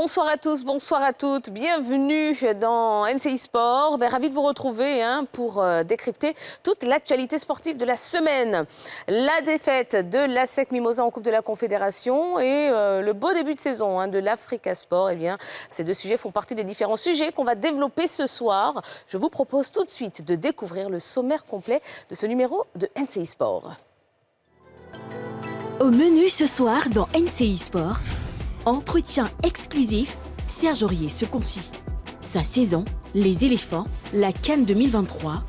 bonsoir à tous, bonsoir à toutes. Bienvenue dans NCI Sport. Ravi de vous retrouver pour décrypter toute l'actualité sportive de la semaine. La défaite de l'ASEC Mimosa en Coupe de la Confédération et le beau début de saison de l'Africa Sport. Eh bien, ces deux sujets font partie des différents sujets qu'on va développer ce soir. Je vous propose tout de suite de découvrir le sommaire complet de ce numéro de NCI Sport. Au menu ce soir dans NCI Sport, entretien exclusif, Serge Aurier se confie. Sa saison, les éléphants, la CAN 2023,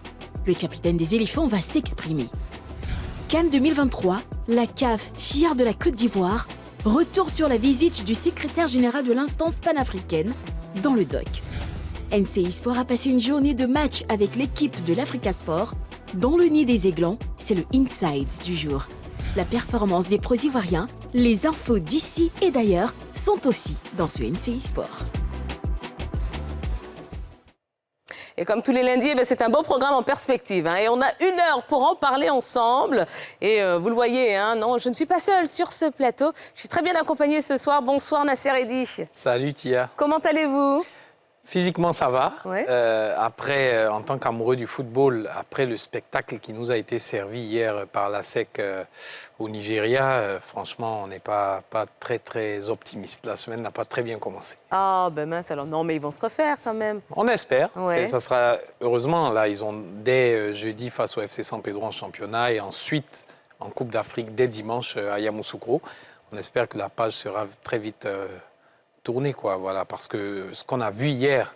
le capitaine des éléphants va s'exprimer. CAN 2023, la CAF, fière de la Côte d'Ivoire, retour sur la visite du secrétaire général de l'instance panafricaine dans le doc. NCI Sport a passé une journée de match avec l'équipe de l'Africa Sport. Dans le nid des aiglons, c'est le Insights du jour. La performance des pros ivoiriens, les infos d'ici et d'ailleurs sont aussi dans ce NCI Sport. Et comme tous les lundis, c'est un beau programme en perspective. Et on a 1 heure pour en parler ensemble. Et vous le voyez, non, je ne suis pas seule sur ce plateau. Je suis très bien accompagnée ce soir. Bonsoir Nasser Eddy. Salut Tia. Comment allez-vous ? Physiquement, ça va. Ouais. Après, en tant qu'amoureux du football, après le spectacle qui nous a été servi hier par l'ASEC au Nigeria, franchement, on n'est pas très, très optimiste. La semaine n'a pas très bien commencé. Ah, mince alors. Non, mais ils vont se refaire quand même. On espère. Ouais. Ça sera, heureusement, là, ils ont dès jeudi face au FC San Pedro en championnat et ensuite en Coupe d'Afrique dès dimanche à Yamoussoukro. On espère que la page sera très vite tourner, voilà, parce que ce qu'on a vu hier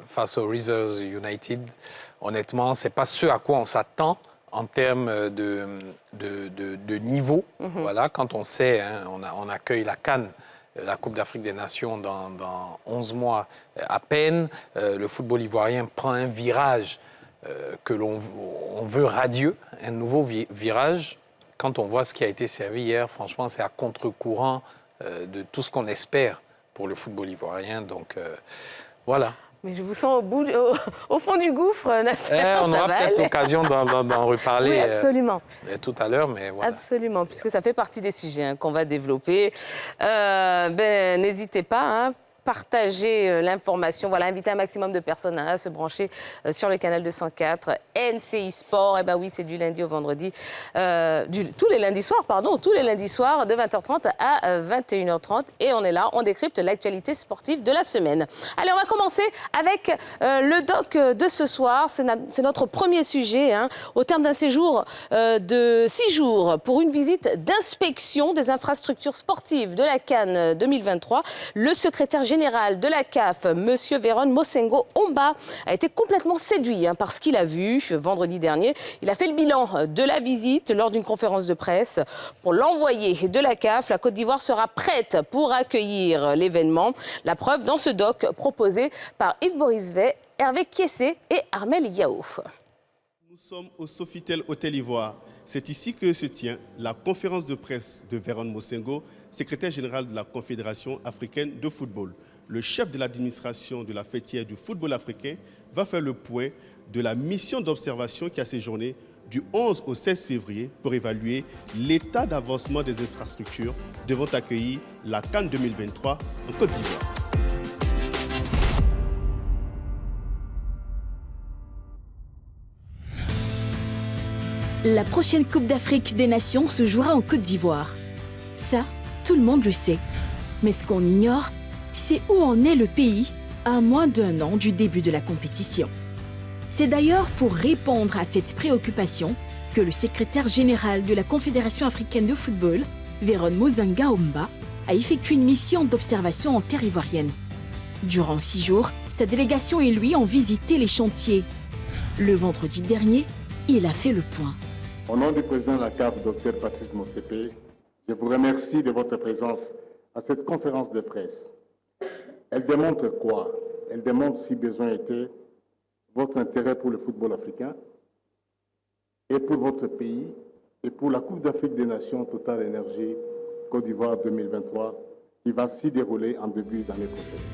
face aux Rivers United, honnêtement, c'est pas ce à quoi on s'attend en termes de niveau. Voilà, quand on sait, on accueille la CAN, la Coupe d'Afrique des Nations, dans 11 mois à peine. Le football ivoirien prend un virage que l'on veut radieux, un nouveau virage. Quand on voit ce qui a été servi hier, franchement, c'est à contre-courant de tout ce qu'on espère pour le football ivoirien. Donc, voilà. Mais je vous sens au fond du gouffre, Nasser. On aura peut-être l'occasion d'en reparler oui, absolument. Tout à l'heure, mais voilà. Absolument, puisque ça fait partie des sujets qu'on va développer. N'hésitez pas, partager l'information, voilà, inviter un maximum de personnes à se brancher sur le canal 204, NCI Sport. Et oui, c'est du lundi au vendredi, tous les lundis soirs, de 20h30 à 21h30. Et on est là, on décrypte l'actualité sportive de la semaine. Allez, on va commencer avec le doc de ce soir. C'est notre premier sujet, au terme d'un séjour de 6 jours pour une visite d'inspection des infrastructures sportives de la CAN 2023. Le secrétaire général de la CAF, M. Véron Mosengo Omba, a été complètement séduit par ce qu'il a vu vendredi dernier. Il a fait le bilan de la visite lors d'une conférence de presse. Pour l'envoyé de la CAF, la Côte d'Ivoire sera prête pour accueillir l'événement. La preuve dans ce doc proposé par Yves Borisvet, Hervé Kiessé et Armel Yao. Nous sommes au Sofitel Hôtel Ivoire. C'est ici que se tient la conférence de presse de Véron Mosengo, secrétaire général de la Confédération africaine de football. Le chef de l'administration de la fêtière du football africain va faire le point de la mission d'observation qui a séjourné du 11 au 16 février pour évaluer l'état d'avancement des infrastructures devant accueillir la CAN 2023 en Côte d'Ivoire. La prochaine Coupe d'Afrique des Nations se jouera en Côte d'Ivoire. Ça, tout le monde le sait. Mais ce qu'on ignore, c'est où en est le pays à moins d'1 an du début de la compétition. C'est d'ailleurs pour répondre à cette préoccupation que le secrétaire général de la Confédération africaine de football, Véron Mosengo Omba, a effectué une mission d'observation en terre ivoirienne. Durant 6 jours, sa délégation et lui ont visité les chantiers. Le vendredi dernier, il a fait le point. Au nom du président de la CAF, Dr Patrice Motsepe, je vous remercie de votre présence à cette conférence de presse. Elle démontre quoi? Elle démontre, si besoin était, votre intérêt pour le football africain et pour votre pays et pour la Coupe d'Afrique des Nations Total Énergie Côte d'Ivoire 2023 qui va s'y dérouler en début d'année prochaine.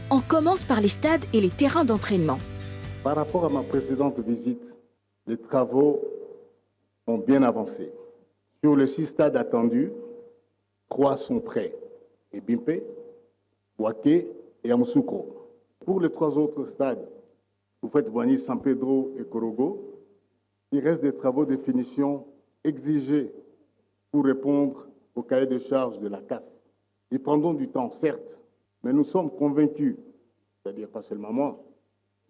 On commence par les stades et les terrains d'entraînement. Par rapport à ma précédente visite, les travaux ont bien avancé. Sur les 6 stades attendus, 3 sont prêts. et Bimpe, Ouaké et Yamoussoukro. Pour les 3 autres stades, Houphouët-Boigny, San Pedro et Korogo, il reste des travaux de finition exigés pour répondre au cahier de charges de la CAF. Ils prendront du temps, certes, mais nous sommes convaincus, c'est-à-dire pas seulement moi,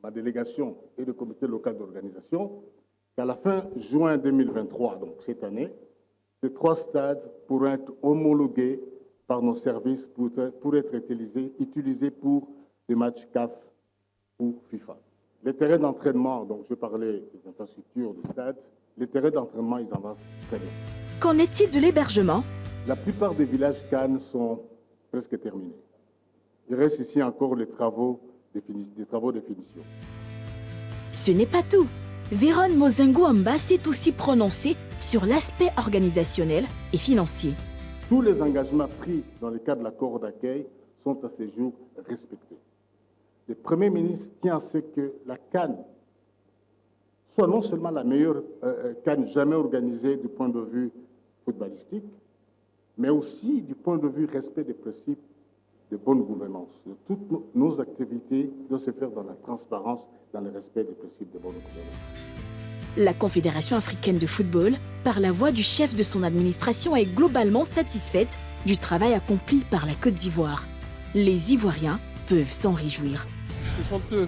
ma délégation et le comité local d'organisation, qu'à la fin juin 2023, donc cette année, ces 3 stades pourront être homologués par nos services pour être utilisés pour des matchs CAF ou FIFA. Les terrains d'entraînement, donc je parlais des infrastructures du stade, les terrains d'entraînement, ils avancent très bien. Qu'en est-il de l'hébergement? La plupart des villages Cannes sont presque terminés. Il reste ici encore des travaux de finition. Ce n'est pas tout. Véron Mozengo-Amba s'est aussi prononcé sur l'aspect organisationnel et financier. Tous les engagements pris dans le cadre de l'accord d'accueil sont à ce jour respectés. Le Premier ministre tient à ce que la CAN soit non seulement la meilleure CAN jamais organisée du point de vue footballistique, mais aussi du point de vue respect des principes de bonne gouvernance. Toutes nos activités doivent se faire dans la transparence, dans le respect des principes de bonne gouvernance. La Confédération africaine de football, par la voix du chef de son administration, est globalement satisfaite du travail accompli par la Côte d'Ivoire. Les Ivoiriens peuvent s'en réjouir. Ce sont eux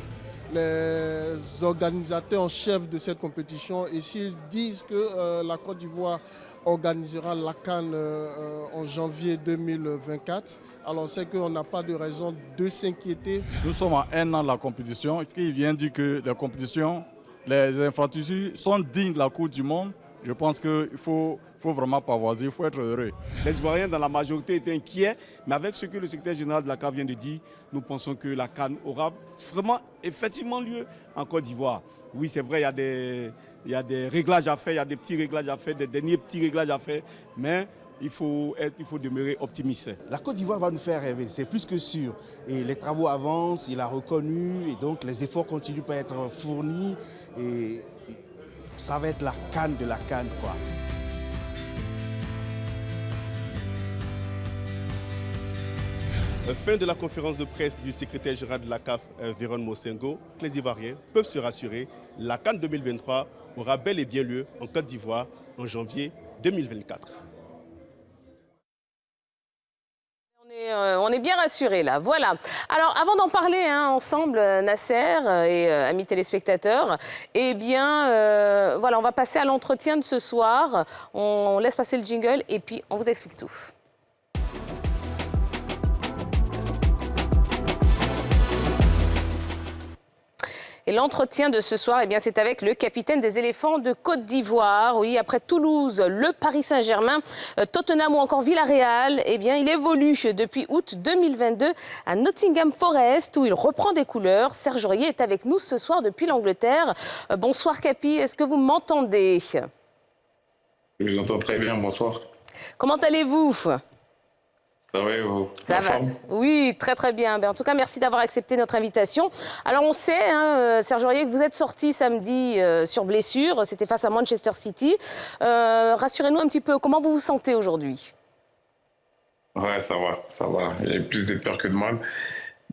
les organisateurs en chef de cette compétition et s'ils disent que la Côte d'Ivoire organisera la CAN en janvier 2024, alors c'est qu'on n'a pas de raison de s'inquiéter. Nous sommes à 1 an de la compétition. Il vient dire que la compétition, les infrastructures sont dignes de la Coupe du Monde. Je pense qu'il faut vraiment pavoiser, il faut être heureux. Les Ivoiriens dans la majorité étaient inquiets, mais avec ce que le secrétaire général de la CAF vient de dire, nous pensons que la CAN aura vraiment effectivement lieu en Côte d'Ivoire. Oui, c'est vrai, il y a des réglages à faire, il y a des petits réglages à faire, des derniers petits réglages à faire, mais il faut demeurer optimiste. La Côte d'Ivoire va nous faire rêver, c'est plus que sûr. Et les travaux avancent, il a reconnu, et donc les efforts continuent à être fournis. Et ça va être la CAN de la CAN, quoi. Fin de la conférence de presse du secrétaire général de la CAF, Véron Mosengo. Les Ivoiriens peuvent se rassurer, la CAN 2023 aura bel et bien lieu en Côte d'Ivoire en janvier 2024. On est bien rassurés là, voilà. Alors avant d'en parler ensemble, Nasser et amis téléspectateurs, eh bien voilà, on va passer à l'entretien de ce soir. On laisse passer le jingle et puis on vous explique tout. Et l'entretien de ce soir, eh bien, c'est avec le capitaine des éléphants de Côte d'Ivoire. Oui, après Toulouse, le Paris Saint-Germain, Tottenham ou encore Villarreal, eh bien, il évolue depuis août 2022 à Nottingham Forest où il reprend des couleurs. Serge Aurier est avec nous ce soir depuis l'Angleterre. Bonsoir Capi, est-ce que vous m'entendez? Je vous entends très bien, bonsoir. Comment allez-vous? Ça va et vous? Ça va. Oui, très très bien. En tout cas, merci d'avoir accepté notre invitation. Alors on sait, Serge Aurier, que vous êtes sorti samedi sur blessure. C'était face à Manchester City. Rassurez-nous un petit peu, comment vous vous sentez aujourd'hui? Ouais, ça va, ça va. Il y a plus de peur que de mal.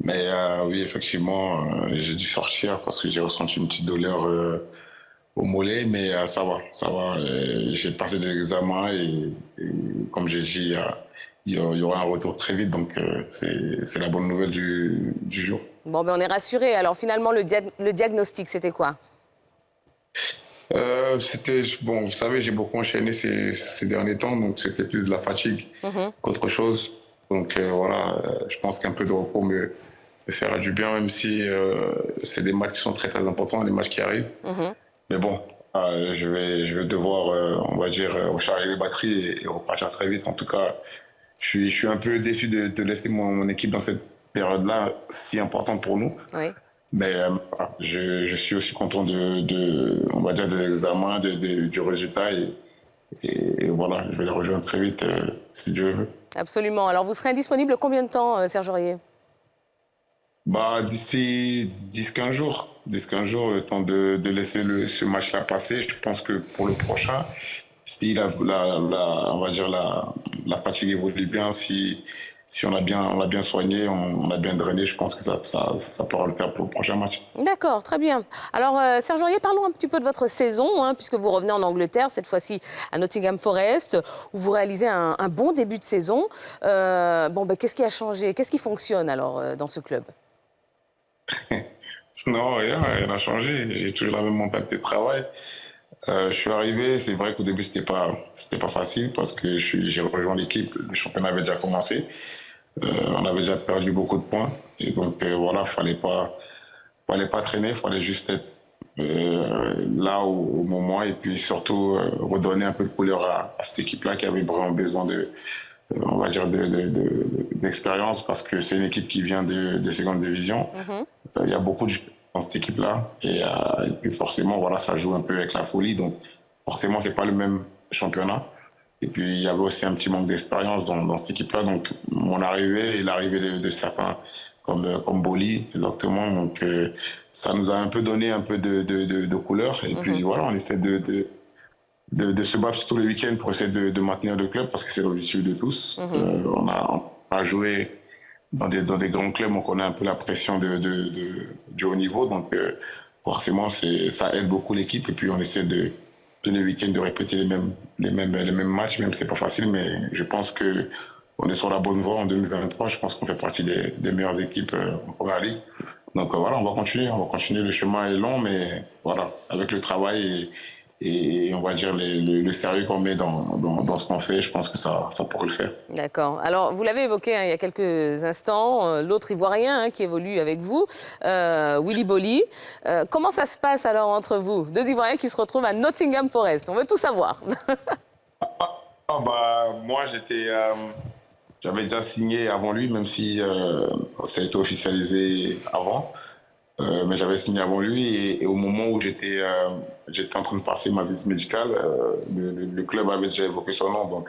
Mais oui, effectivement, j'ai dû sortir parce que j'ai ressenti une petite douleur au mollet. Mais ça va, ça va. J'ai passé des examens et comme j'ai dit, il y aura un retour très vite, donc c'est la bonne nouvelle du jour. Bon, ben on est rassurés. Alors finalement, le diagnostic, c'était quoi? C'était, bon, vous savez, j'ai beaucoup enchaîné ces derniers temps, donc c'était plus de la fatigue qu'autre chose. Donc voilà, je pense qu'un peu de repos me fera du bien, même si c'est des matchs qui sont très très importants, les matchs qui arrivent. Mais bon, je vais devoir, on va dire, recharger les batteries et repartir très vite. En tout cas, je suis un peu déçu de laisser mon équipe dans cette période-là si importante pour nous. Oui. Mais je suis aussi content on va dire, de l'examen, du résultat. Et voilà, je vais les rejoindre très vite si Dieu veut. Absolument. Alors, vous serez indisponible combien de temps, Serge Aurier? D'ici 10-15 jours. 10-15 jours, le temps de laisser ce match-là passer. Je pense que pour le prochain, si on va dire la fatigue évolue bien, si si on l'a bien soigné, on a bien drainé, je pense que ça pourra le faire pour le prochain match. D'accord, très bien. Alors, Serge Aurier, parlons un petit peu de votre saison, hein, puisque vous revenez en Angleterre, cette fois-ci à Nottingham Forest, où vous réalisez un bon début de saison. Qu'est-ce qui a changé? Qu'est-ce qui fonctionne alors dans ce club? Non, rien n'a changé. J'ai toujours la même mentalité de travail. Je suis arrivé, c'est vrai qu'au début, c'était pas facile parce que j'ai rejoint l'équipe, le championnat avait déjà commencé. On avait déjà perdu beaucoup de points. Et donc, voilà, fallait pas traîner, fallait juste être là au moment et puis surtout redonner un peu de couleur à cette équipe-là qui avait vraiment besoin on va dire, d'expérience parce que c'est une équipe qui vient de seconde division. Il y a beaucoup de joueurs dans cette équipe-là et puis forcément, voilà, ça joue un peu avec la folie. Donc, forcément, c'est pas le même championnat. Et puis, il y avait aussi un petit manque d'expérience dans cette équipe-là. Donc, mon arrivée et l'arrivée de certains comme Boli, exactement. Donc, ça nous a un peu donné un peu de couleur. Et puis, voilà, on essaie de se battre tous les week-ends pour essayer de maintenir le club parce que c'est l'objectif de tous. On a joué dans des grands clubs, on connaît un peu la pression du haut niveau. Donc, forcément, ça aide beaucoup l'équipe. Et puis, on essaie tous les week-ends de répéter les mêmes matchs, même si c'est pas facile. Mais je pense qu'on est sur la bonne voie en 2023. Je pense qu'on fait partie des meilleures équipes en Première Ligue. Donc, voilà, on va continuer. Le chemin est long, mais voilà, avec le travail et on va dire le sérieux qu'on met dans ce qu'on fait, je pense que ça pourrait le faire. D'accord. Alors, vous l'avez évoqué il y a quelques instants, l'autre Ivoirien qui évolue avec vous, Willy Boli. Comment ça se passe alors entre vous? Deux Ivoiriens qui se retrouvent à Nottingham Forest. On veut tout savoir. Moi, j'avais déjà signé avant lui, même si ça a été officialisé avant. Mais j'avais signé avant lui et au moment où j'étais en train de passer ma visite médicale, le club avait déjà évoqué son nom. Donc,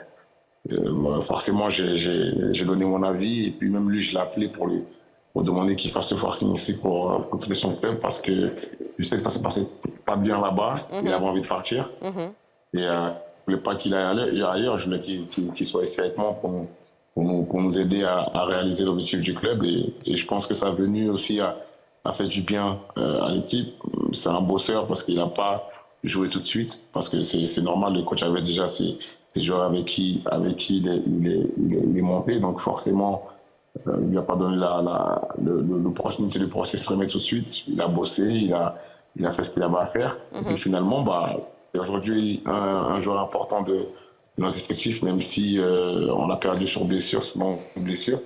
forcément, j'ai donné mon avis et puis même lui, je l'ai appelé pour demander qu'il fasse le forcing ici pour couper son club parce que je sais que ça se passait pas bien là-bas. Il avait envie de partir. Et je ne voulais pas qu'il aille ailleurs. Je voulais qu'il soit ici avec moi pour nous aider à réaliser l'objectif du club. Et je pense que ça a venu aussi a fait du bien à l'équipe. C'est un bosseur parce qu'il n'a pas joué tout de suite, parce que c'est normal, le coach avait déjà ses joueurs avec qui il est monté, donc forcément, il ne lui a pas donné l'opportunité de pouvoir s'exprimer tout de suite. Il a bossé, il a fait ce qu'il avait à faire. Et puis finalement, c'est aujourd'hui un joueur important de notre effectif, même si on l'a perdu sur blessure, souvent blessure.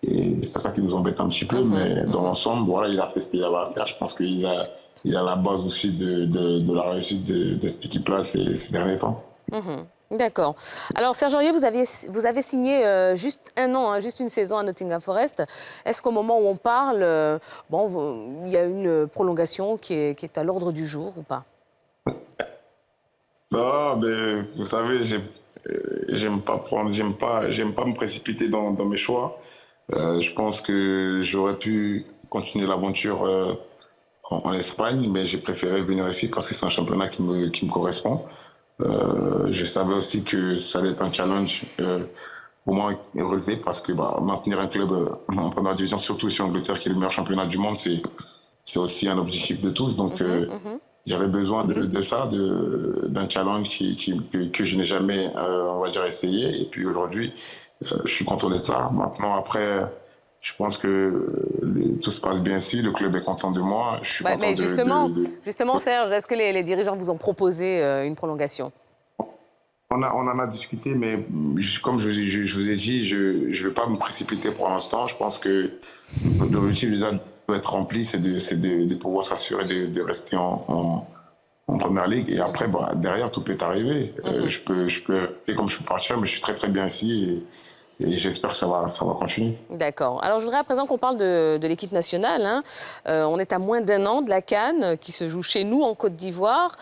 Et c'est ça qui nous embête un petit peu, mais dans l'ensemble, voilà, il a fait ce qu'il avait à faire. Je pense qu'il a la base aussi de la réussite de cette équipe-là ces derniers temps. D'accord. Alors, Serge Aurier, vous avez signé juste un an, juste une saison à Nottingham Forest. Est-ce qu'au moment où on parle, il y a une prolongation qui est à l'ordre du jour ou pas? Non, mais vous savez, j'aime pas me précipiter dans mes choix. Je pense que j'aurais pu continuer l'aventure en Espagne, mais j'ai préféré venir ici parce que c'est un championnat qui me correspond. Je savais aussi que ça allait être un challenge pour moi relevé parce que maintenir un club en première division, surtout ici en Angleterre, qui est le meilleur championnat du monde, c'est aussi un objectif de tous. Donc j'avais besoin de ça, d'un challenge que je n'ai jamais, on va dire, essayé. Et puis aujourd'hui, je suis content d'être là. Maintenant, après, je pense que tout se passe bien ici. Le club est content de moi. Je suis content mais justement, Serge, est-ce que les dirigeants vous ont proposé une prolongation? On en a discuté, mais comme je vous ai dit, je ne vais pas me précipiter pour l'instant. Je pense que l'objectif déjà doit être rempli, c'est de pouvoir s'assurer de rester en Première Ligue. Et après, derrière, tout peut arriver. Je peux comme je peux partir, mais je suis très très bien ici et j'espère que ça va continuer. D'accord. Alors, je voudrais à présent qu'on parle de l'équipe nationale. On est à moins d'un an de la CAN qui se joue chez nous en Côte d'Ivoire.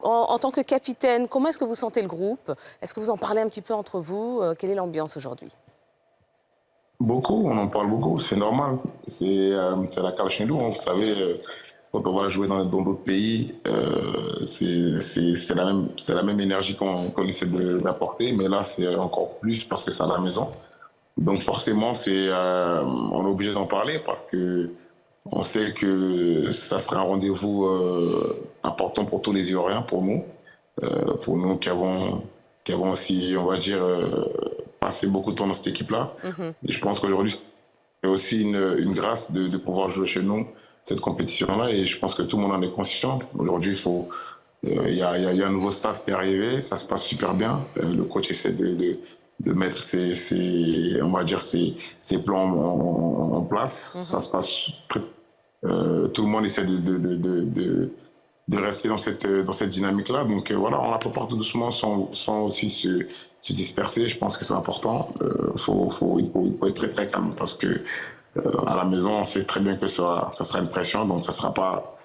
En tant que capitaine, comment est-ce que vous sentez le groupe? Est-ce que vous en parlez un petit peu entre vous? Quelle est l'ambiance aujourd'hui? Beaucoup, on en parle beaucoup, c'est normal. C'est la CAN chez nous. Vous savez, quand on va jouer dans d'autres pays, c'est la même énergie qu'on essaie d'apporter, mais là, c'est encore plus parce que c'est à la maison. Donc forcément, on est obligé d'en parler parce que on sait que ça sera un rendez-vous important pour tous les Ivoiriens, pour nous qui avons aussi, on va dire, passé beaucoup de temps dans cette équipe-là. Et je pense qu'aujourd'hui, c'est aussi une grâce de pouvoir jouer chez nous cette compétition-là. Et je pense que tout le monde en est conscient. Aujourd'hui, il y a un nouveau staff qui est arrivé, ça se passe super bien. Le coach essaie de mettre on va dire ses plans en place. Ça se passe tout le monde essaie de rester dans cette dynamique-là. Donc voilà, on la prépare tout doucement sans aussi se disperser. Je pense que c'est important. Il faut être très très calme parce que à la maison, on sait très bien que ça sera une pression, donc ça ne sera pas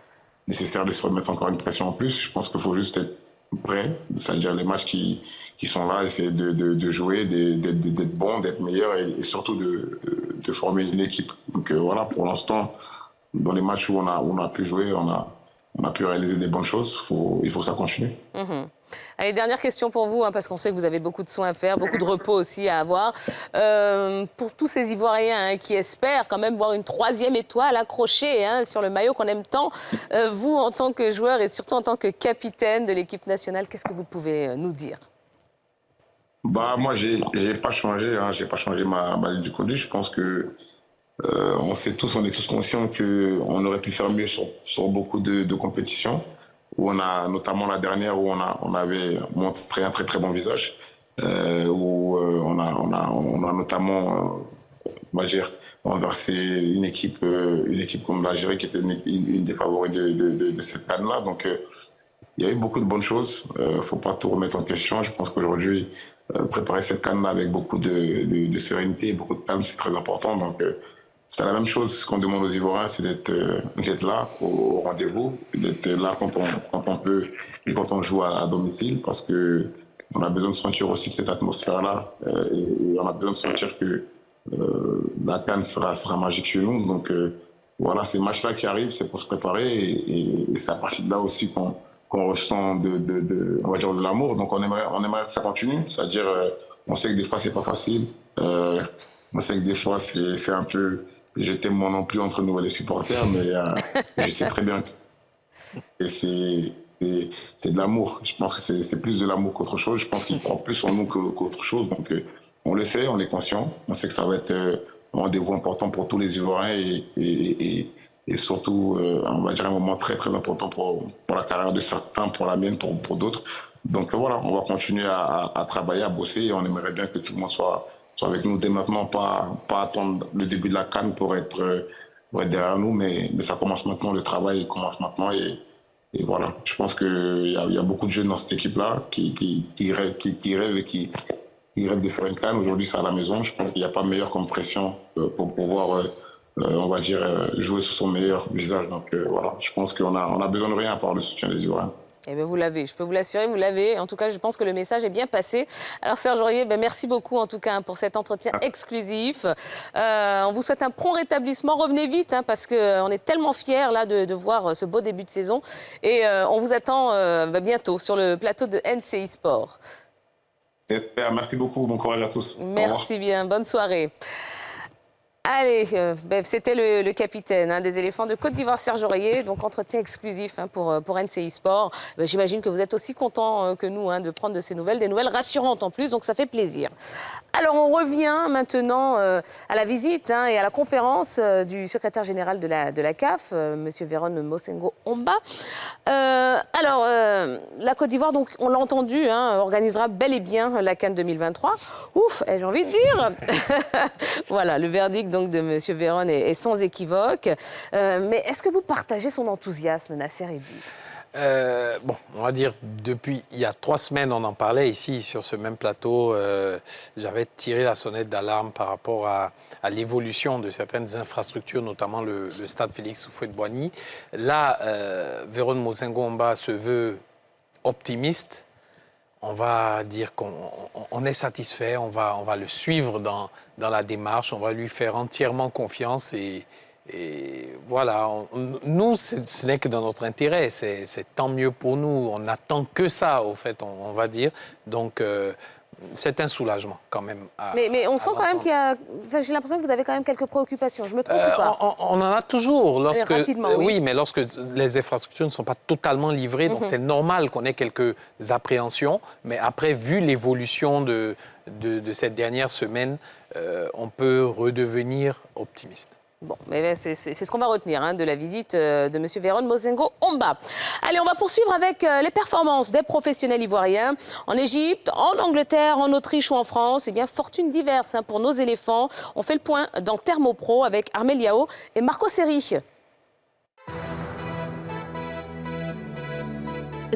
nécessaire de se remettre encore une pression en plus. Je pense qu'il faut juste être prêt, c'est-à-dire les matchs qui sont là, essayer de jouer, d'être bon, d'être meilleur et surtout de former une équipe. Donc voilà, pour l'instant, dans les matchs où on a pu jouer, on a pu réaliser des bonnes choses. Il faut que ça continue. Allez, dernière question pour vous, parce qu'on sait que vous avez beaucoup de soins à faire, beaucoup de repos aussi à avoir. Pour tous ces Ivoiriens qui espèrent quand même voir une 3e étoile accrochée sur le maillot qu'on aime tant, vous, en tant que joueur et surtout en tant que capitaine de l'équipe nationale, qu'est-ce que vous pouvez nous dire? Moi, j'ai pas changé. J'ai pas changé ma ligne de conduite. Je pense que on est tous conscients qu'on aurait pu faire mieux sur beaucoup de compétitions. Où on a, notamment la dernière, où on avait montré un très très bon visage, où on a notamment, on va dire, renversé une équipe comme l'Algérie qui était une des favoris de cette CAN-là. Donc il y a eu beaucoup de bonnes choses. Faut pas tout remettre en question. Je pense qu'aujourd'hui, préparer cette CAN-là avec beaucoup de sérénité, beaucoup de calme, c'est très important. Donc c'est la même chose. Ce qu'on demande aux Ivoiriens, c'est d'être là au rendez-vous, d'être là quand on peut et quand on joue à domicile, parce que on a besoin de sentir aussi cette atmosphère-là et on a besoin de sentir que la CAN sera magique chez nous. Donc voilà, ces matchs-là qui arrivent, c'est pour se préparer et c'est à partir de là aussi qu'on ressent on va dire de l'amour. Donc on aimerait que ça continue, c'est-à-dire on sait que des fois c'est pas facile, on sait que des fois c'est un peu jeter mon non plus entre nous et les supporters, mais je sais très bien que c'est de l'amour. Je pense que c'est plus de l'amour qu'autre chose. Je pense qu'il croit plus en nous qu'autre chose. Donc on le sait, on est conscient. On sait que ça va être un rendez-vous important pour tous les Ivoiriens et surtout, on va dire, un moment très très important pour la carrière de certains, pour la mienne, pour d'autres. Donc voilà, on va continuer à travailler, à bosser et on aimerait bien que tout le monde soit avec nous dès maintenant, pas attendre le début de la CAN pour être derrière nous, mais ça commence maintenant, le travail commence maintenant et voilà. Je pense qu'il y a beaucoup de jeunes dans cette équipe-là qui rêvent et qui rêvent de faire une CAN. Aujourd'hui, c'est à la maison. Je pense qu'il n'y a pas meilleur comme pression pour pouvoir, on va dire, jouer sous son meilleur visage. Donc voilà, je pense qu'on a besoin de rien à part le soutien des Ivoiriens. Eh bien, vous l'avez, je peux vous l'assurer, vous l'avez. En tout cas, je pense que le message est bien passé. Alors, Serge Aurier, merci beaucoup en tout cas pour cet entretien exclusif. On vous souhaite un prompt rétablissement. Revenez vite parce qu'on est tellement fiers là, de voir ce beau début de saison. Et on vous attend bientôt sur le plateau de NCI Sport. Merci beaucoup, bon courage à tous. Merci bien, bonne soirée. Allez, c'était le capitaine des éléphants de Côte d'Ivoire, Serge Aurier, donc entretien exclusif pour NCI Sport. J'imagine que vous êtes aussi content que nous de prendre de ces nouvelles, des nouvelles rassurantes en plus, donc ça fait plaisir. Alors on revient maintenant à la visite et à la conférence du secrétaire général de la CAF, M. Véron Mosengo Omba. Alors, la Côte d'Ivoire, donc on l'a entendu, organisera bel et bien la CAN 2023. Ouf, j'ai envie de dire. Voilà, le verdict donc de M. Véron est sans équivoque. Mais est-ce que vous partagez son enthousiasme, Nasser Eddi ? On va dire, depuis il y a 3 semaines, on en parlait ici, sur ce même plateau. J'avais tiré la sonnette d'alarme par rapport à l'évolution de certaines infrastructures, notamment le stade Félix Houphouët-Boigny. Là, Véron Mosengo Omba se veut optimiste. On va dire qu'on est satisfait, on va le suivre dans la démarche, on va lui faire entièrement confiance et voilà, nous, ce n'est que dans notre intérêt, c'est tant mieux pour nous. On n'attend que ça, au fait, on va dire. Donc, c'est un soulagement quand même. Mais on sent quand même qu'il y a... Enfin, j'ai l'impression que vous avez quand même quelques préoccupations. Je me trompe ou pas? On en a toujours. Rapidement, oui, mais lorsque les infrastructures ne sont pas totalement livrées, donc c'est normal qu'on ait quelques appréhensions. Mais après, vu l'évolution de cette dernière semaine, on peut redevenir optimiste. Bon, mais c'est ce qu'on va retenir de la visite de M. Véron Mosengo Omba. Allez, on va poursuivre avec les performances des professionnels ivoiriens en Égypte, en Angleterre, en Autriche ou en France. Eh bien, fortune diverse pour nos éléphants. On fait le point dans Thermopro avec Armel Yao et Marco Seri.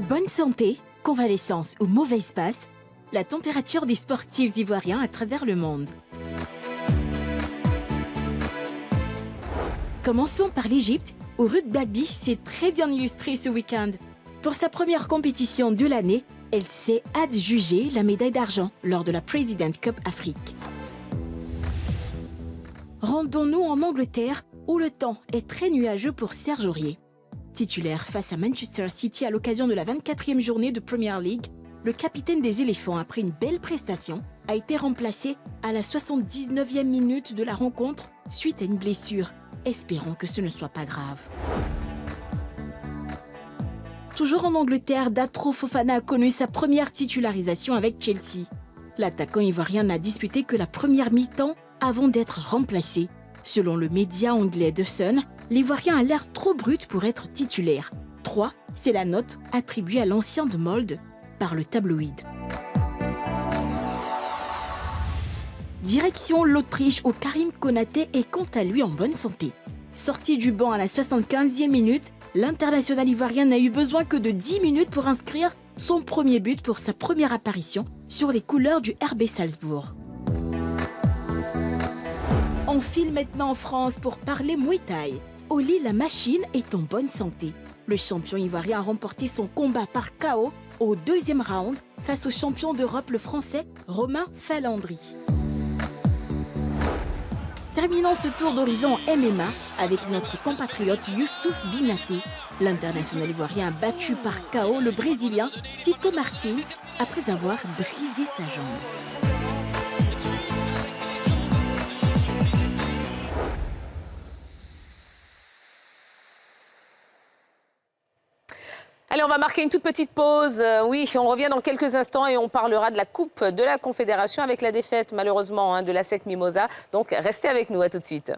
Bonne santé, convalescence ou mauvaise passe, la température des sportifs ivoiriens à travers le monde. Commençons par l'Égypte, où Ruth Blackby s'est très bien illustrée ce week-end. Pour sa première compétition de l'année, elle s'est adjugée la médaille d'argent lors de la President Cup Afrique. Rendons-nous en Angleterre, où le temps est très nuageux pour Serge Aurier. Titulaire face à Manchester City à l'occasion de la 24e journée de Premier League, le capitaine des éléphants, après une belle prestation, a été remplacé à la 79e minute de la rencontre suite à une blessure. Espérons que ce ne soit pas grave. Toujours en Angleterre, Datro Fofana a connu sa première titularisation avec Chelsea. L'attaquant ivoirien n'a disputé que la première mi-temps avant d'être remplacé. Selon le média anglais The Sun, l'Ivoirien a l'air trop brut pour être titulaire. 3, c'est la note attribuée à l'ancien de Molde par le tabloïd. Direction l'Autriche où Karim Konaté est quant à lui en bonne santé. Sorti du banc à la 75e minute, l'international ivoirien n'a eu besoin que de 10 minutes pour inscrire son premier but pour sa première apparition sur les couleurs du RB Salzbourg. On file maintenant en France pour parler Muay Thai. Oli la machine est en bonne santé. Le champion ivoirien a remporté son combat par KO au deuxième round face au champion d'Europe, le français Romain Falandry. Terminons ce tour d'horizon en MMA avec notre compatriote Youssouf Binaté. L'international ivoirien a battu par KO le Brésilien Tito Martins après avoir brisé sa jambe. Allez, on va marquer une toute petite pause. Oui, on revient dans quelques instants et on parlera de la Coupe de la Confédération avec la défaite, malheureusement, de l'ASEC Mimosa. Donc, restez avec nous. À tout de suite.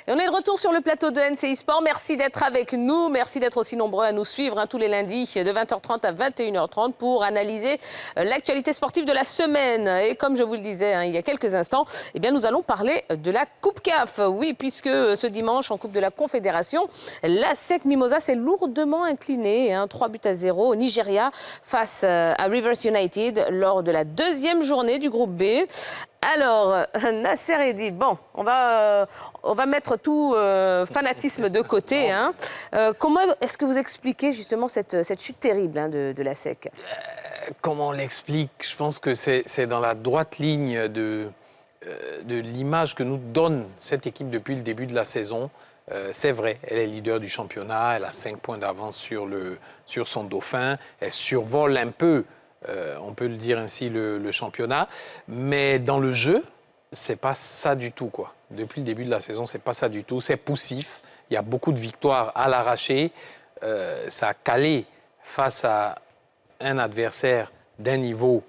Et on est de retour sur le plateau de NCI Sport. Merci d'être avec nous. Merci d'être aussi nombreux à nous suivre tous les lundis de 20h30 à 21h30 pour analyser l'actualité sportive de la semaine. Et comme je vous le disais il y a quelques instants, eh bien, nous allons parler de la Coupe CAF. Oui, puisque ce dimanche, en Coupe de la Confédération, l'ASEC Mimosa s'est lourdement incliné, 3-0 au Nigeria face à Rivers United lors de la deuxième journée du groupe B. Alors, Nasser Eddy, bon, on va mettre tout fanatisme de côté. Comment est-ce que vous expliquez justement cette chute terrible de l'ASEC? Comment on l'explique? Je pense que c'est dans la droite ligne de l'image que nous donne cette équipe depuis le début de la saison. C'est vrai, elle est leader du championnat, elle a 5 points d'avance sur son dauphin, elle survole un peu, on peut le dire ainsi, le championnat. Mais dans le jeu, c'est pas ça du tout, quoi. Depuis le début de la saison, c'est pas ça du tout. C'est poussif. Il y a beaucoup de victoires à l'arraché. Ça a calé face à un adversaire d'un niveau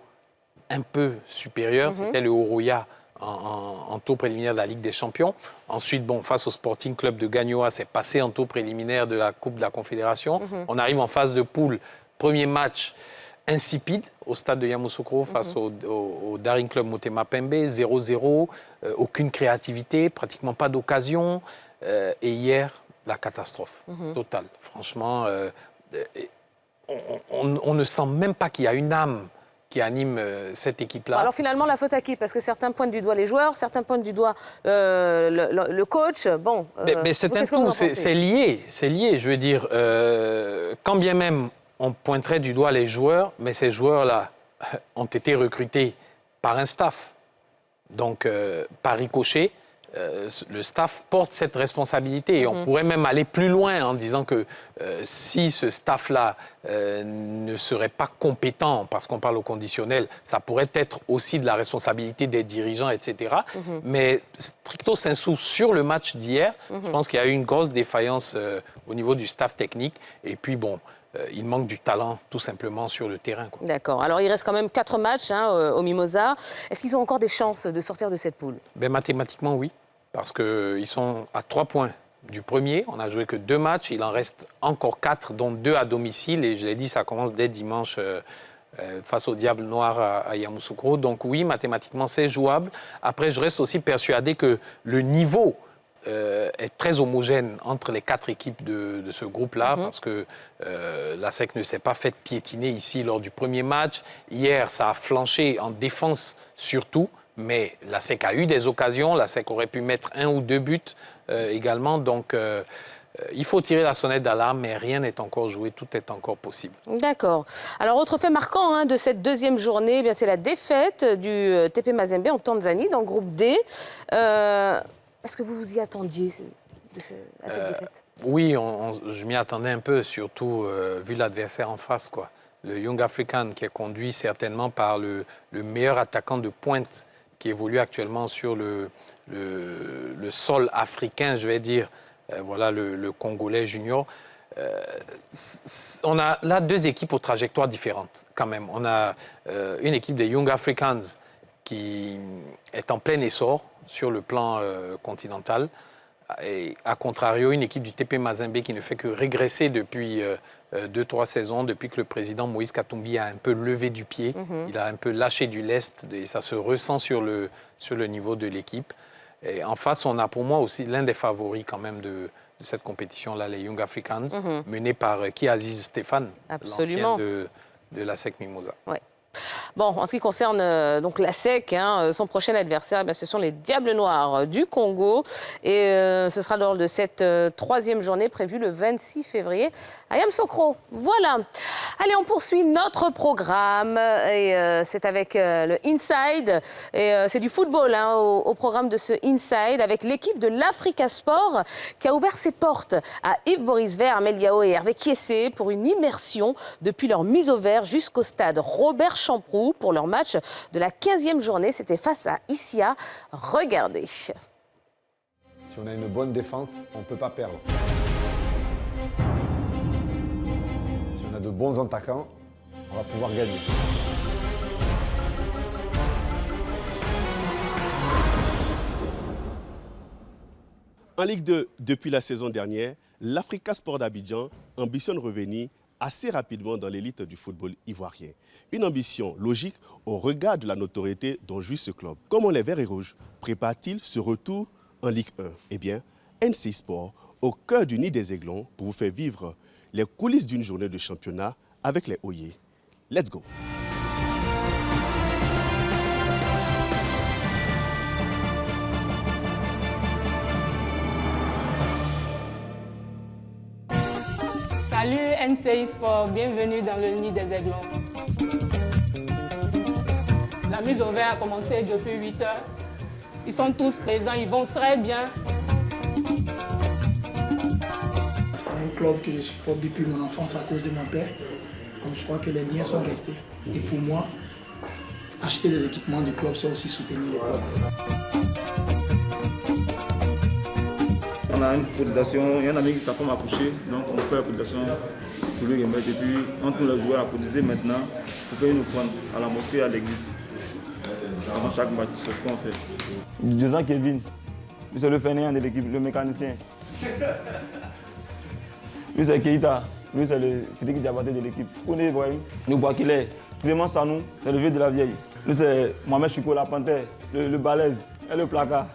un peu supérieur. C'était le Oroya en tour préliminaire de la Ligue des Champions. Ensuite, face au Sporting Club de Gagnoa, c'est passé en tour préliminaire de la Coupe de la Confédération. On arrive en phase de poule. Premier match insipide au stade de Yamoussoukro face au Daring Club Motema Pembe, 0-0, aucune créativité, pratiquement pas d'occasion. Et hier, la catastrophe totale. Franchement, on ne sent même pas qu'il y a une âme qui anime cette équipe-là. Alors finalement, la faute à qui? Parce que certains pointent du doigt les joueurs, certains pointent du doigt le coach. Bon, mais c'est un tout, c'est lié. Je veux dire, quand bien même on pointerait du doigt les joueurs, mais ces joueurs-là ont été recrutés par un staff. Donc, par ricochet, le staff porte cette responsabilité. Et on pourrait même aller plus loin en disant que si ce staff-là ne serait pas compétent, parce qu'on parle au conditionnel, ça pourrait être aussi de la responsabilité des dirigeants, etc. Mais stricto sensu, sur le match d'hier, je pense qu'il y a eu une grosse défaillance au niveau du staff technique. Et puis, bon, il manque du talent, tout simplement, sur le terrain. D'accord. Alors, il reste quand même 4 matchs au Mimosa. Est-ce qu'ils ont encore des chances de sortir de cette poule? Mathématiquement, oui. Parce qu'ils sont à 3 points du premier. On n'a joué que 2 matchs. Il en reste encore 4, dont 2 à domicile. Et je l'ai dit, ça commence dès dimanche face au Diable Noir à Yamoussoukro. Donc oui, mathématiquement, c'est jouable. Après, je reste aussi persuadé que le niveau est très homogène entre les 4 équipes de ce groupe-là, parce que la SEC ne s'est pas fait piétiner ici lors du premier match. Hier, ça a flanché en défense surtout, mais la SEC a eu des occasions. La SEC aurait pu mettre 1 ou 2 buts également. Donc, il faut tirer la sonnette d'alarme, mais rien n'est encore joué, tout est encore possible. D'accord. Alors, autre fait marquant de cette deuxième journée, c'est la défaite du TP Mazembe en Tanzanie, dans le groupe D. Est-ce que vous vous y attendiez à cette défaite? Oui, je m'y attendais un peu, surtout vu l'adversaire en face, quoi. Le Young African, qui est conduit certainement par le meilleur attaquant de pointe qui évolue actuellement sur le sol africain, je vais dire, voilà, le Congolais junior. On a là 2 équipes aux trajectoires différentes, quand même. On a une équipe des Young Africans qui est en plein essor sur le plan continental. Et à contrario, une équipe du TP Mazembe qui ne fait que régresser depuis 2-3 saisons, depuis que le président Moïse Katumbi a un peu levé du pied. Il a un peu lâché du lest et ça se ressent sur le niveau de l'équipe. Et en face, on a pour moi aussi l'un des favoris quand même de cette compétition-là, les Young Africans, menés par Aziz Stéphane, l'ancien de la SEC Mimosa. Ouais. Bon, en ce qui concerne donc la SEC, son prochain adversaire, ce sont les Diables Noirs du Congo. Et ce sera lors de cette 3e journée prévue le 26 février à Yamoussoukro. Voilà. Allez, on poursuit notre programme. Et c'est avec le Inside. Et c'est du football au programme de ce Inside avec l'équipe de l'Africa Sport qui a ouvert ses portes à Yves-Boris Vert, Amel Diao et Hervé Kiessé pour une immersion depuis leur mise au vert jusqu'au stade Robert Champroux pour leur match de la 15e journée. C'était face à Issia. Regardez. Si on a une bonne défense, on ne peut pas perdre. Si on a de bons attaquants, on va pouvoir gagner. En Ligue 2, depuis la saison dernière, l'Africa Sport d'Abidjan ambitionne revenir assez rapidement dans l'élite du football ivoirien. Une ambition logique au regard de la notoriété dont jouit ce club. Comment les Verts et Rouges préparent-ils ce retour en Ligue 1? Eh bien, NCI Sport, au cœur du nid des Aiglons, pour vous faire vivre les coulisses d'une journée de championnat avec les Oyers. Let's go! Salut NCI Sport, bienvenue dans le nid des Aiglons. La mise au vert a commencé depuis 8 heures. Ils sont tous présents, ils vont très bien. C'est un club que je supporte depuis mon enfance à cause de mon père. Donc je crois que les liens sont restés. Et pour moi, acheter des équipements du club, c'est aussi soutenir le club. On a une cotisation, il y a un ami qui sa femme a accouché, donc on fait la cotisation pour lui remettre. Et puis, entre les joueurs à cotiser maintenant, pour faire une offrande à la mosquée et à l'église. Avant chaque match, c'est ce qu'on fait. Joseph Kevin, lui c'est le fainéant de l'équipe, le mécanicien. Lui c'est Keita, lui c'est le Sidiki Diabaté de l'équipe. Vous connaissez Ibrahim, nous bois qu'il est. Clément Sanou, c'est le vieux de la vieille. Lui c'est Mohamed Chiko, la panthère, le balèze et le placard.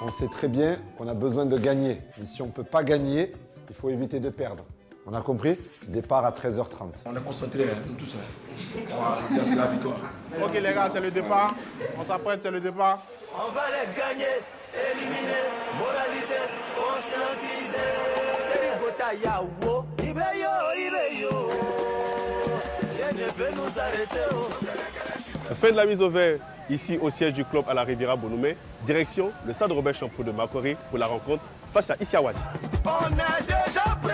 On sait très bien qu'on a besoin de gagner. Mais si on ne peut pas gagner, il faut éviter de perdre. On a compris? Départ à 13h30. On est concentrés, nous tous. C'est la victoire. Ok les gars, c'est le départ. On s'apprête, c'est le départ. On va les gagner. éliminer, moraliser, conscientiser. Rien ne peut nous arrêter. Fin de la mise au vert ici au siège du club à la Riviera Bonoumé. Direction le stade Robert Champrou de Makori pour la rencontre face à Isiawasi. On est déjà prêt,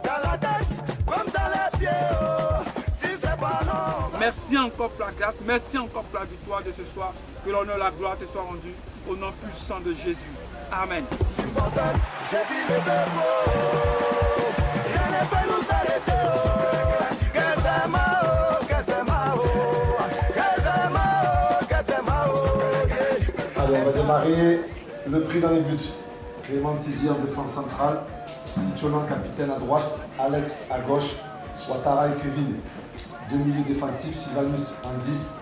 dans la tête comme dans les pieds. Si c'est pas non. Merci encore pour la grâce, merci encore pour la victoire de ce soir. Que l'honneur et la gloire te soient rendus au nom puissant de Jésus. Amen. Supporter, j'ai dit le défaut. Rien ne peut nous arrêter. Que c'est mao, que c'est mao. Que c'est mao, que c'est mao. Allez, on va démarrer le prix dans les buts. Clément Tizi en défense centrale, Sicholan capitaine à droite, Alex à gauche, Ouattara et Kevin. Deux milieux défensifs, Sylvanus en 10,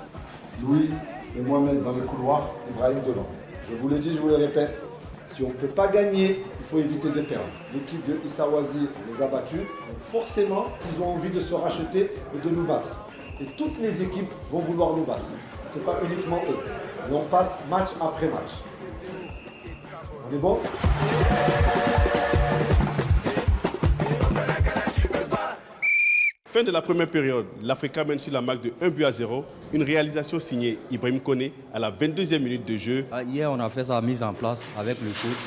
Louis et Mohamed dans le couloir, Ibrahim devant. Je vous l'ai dit, je vous le répète, si on ne peut pas gagner, il faut éviter de perdre. L'équipe de Isawazi les a battus, donc forcément, ils ont envie de se racheter et de nous battre. Et toutes les équipes vont vouloir nous battre. Ce n'est pas uniquement eux. Mais on passe match après match. On est bon? Fin de la première période, l'Africa mène sur la marque de 1-0. Une réalisation signée Ibrahim Koné à la 22e minute de jeu. Hier, on a fait sa mise en place avec le coach.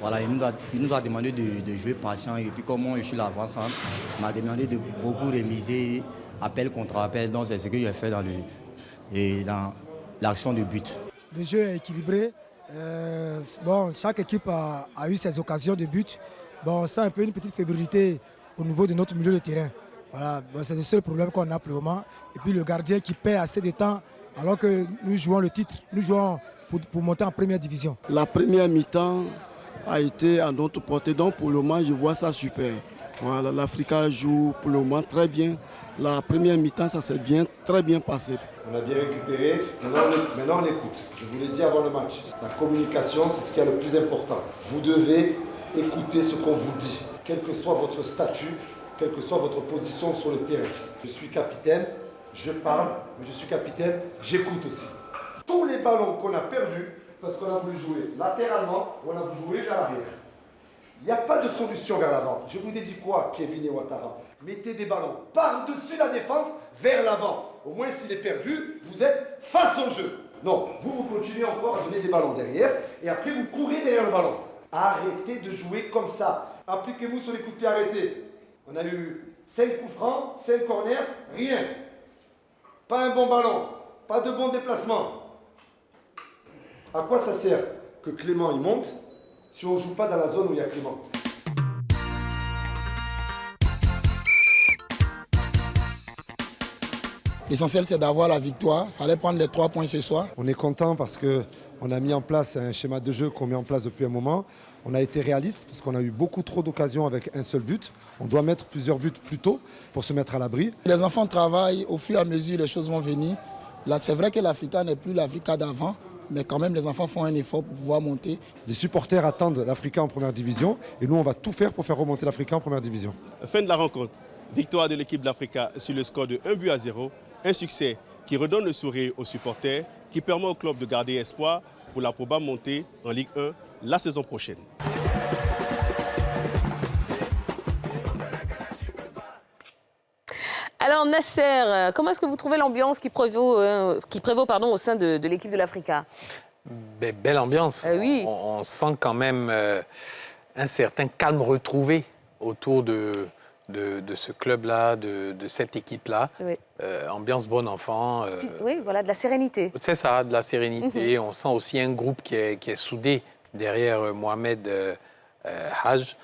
Voilà, il nous a demandé de jouer patient. Et puis, comme je suis l'avant-centre, il m'a demandé de beaucoup rémiser, appel contre appel. Donc, c'est ce que j'ai fait dans l'action de but. Le jeu est équilibré. Chaque équipe a eu ses occasions de but. On sent un peu une petite fébrilité au niveau de notre milieu de terrain. Voilà, c'est le seul problème qu'on a pour le moment. Et puis le gardien qui perd assez de temps alors que nous jouons le titre, nous jouons pour monter en première division. La première mi-temps a été à notre portée, donc pour le moment je vois ça super. Voilà, l'Africa joue pour le moment très bien. La première mi-temps, ça s'est très bien passé. On a bien récupéré, maintenant on écoute. Je vous l'ai dit avant le match, la communication c'est ce qui est le plus important. Vous devez écouter ce qu'on vous dit, quel que soit votre statut, quelle que soit votre position sur le terrain. Je suis capitaine, je parle, mais je suis capitaine, j'écoute aussi. Tous les ballons qu'on a perdus, parce qu'on a voulu jouer latéralement, ou on a voulu jouer vers l'arrière. Il n'y a pas de solution vers l'avant. Je vous ai dit quoi, Kevin et Ouattara? Mettez des ballons par-dessus la défense, vers l'avant. Au moins, s'il est perdu, vous êtes face au jeu. Non, vous continuez encore à donner des ballons derrière, et après vous courez derrière le ballon. Arrêtez de jouer comme ça. Appliquez-vous sur les coups de pied arrêtés. On a eu 5 coups francs, 5 corners, rien. Pas un bon ballon, pas de bon déplacement. À quoi ça sert que Clément il monte si on ne joue pas dans la zone où il y a Clément? L'essentiel, c'est d'avoir la victoire. Il fallait prendre les 3 points ce soir. On est content parce qu'on a mis en place un schéma de jeu qu'on met en place depuis un moment. On a été réaliste parce qu'on a eu beaucoup trop d'occasions avec un seul but. On doit mettre plusieurs buts plus tôt pour se mettre à l'abri. Les enfants travaillent, au fur et à mesure, les choses vont venir. Là, c'est vrai que l'Africa n'est plus l'Africa d'avant, mais quand même, les enfants font un effort pour pouvoir monter. Les supporters attendent l'Africa en première division et nous, on va tout faire pour faire remonter l'Africa en première division. Fin de la rencontre. Victoire de l'équipe de l'Africa sur le score de 1-0. Un succès qui redonne le sourire aux supporters, qui permet au club de garder espoir pour la probable montée en Ligue 1 la saison prochaine. Alors Nasser, comment est-ce que vous trouvez l'ambiance qui prévaut au sein de l'équipe de l'Africa? Belle ambiance. Oui. On sent quand même un certain calme retrouvé autour de ce club-là, de cette équipe-là. Oui. Ambiance bon enfant. Oui, voilà, de la sérénité. C'est ça, de la sérénité. On sent aussi un groupe qui est soudé derrière Mohamed Haj.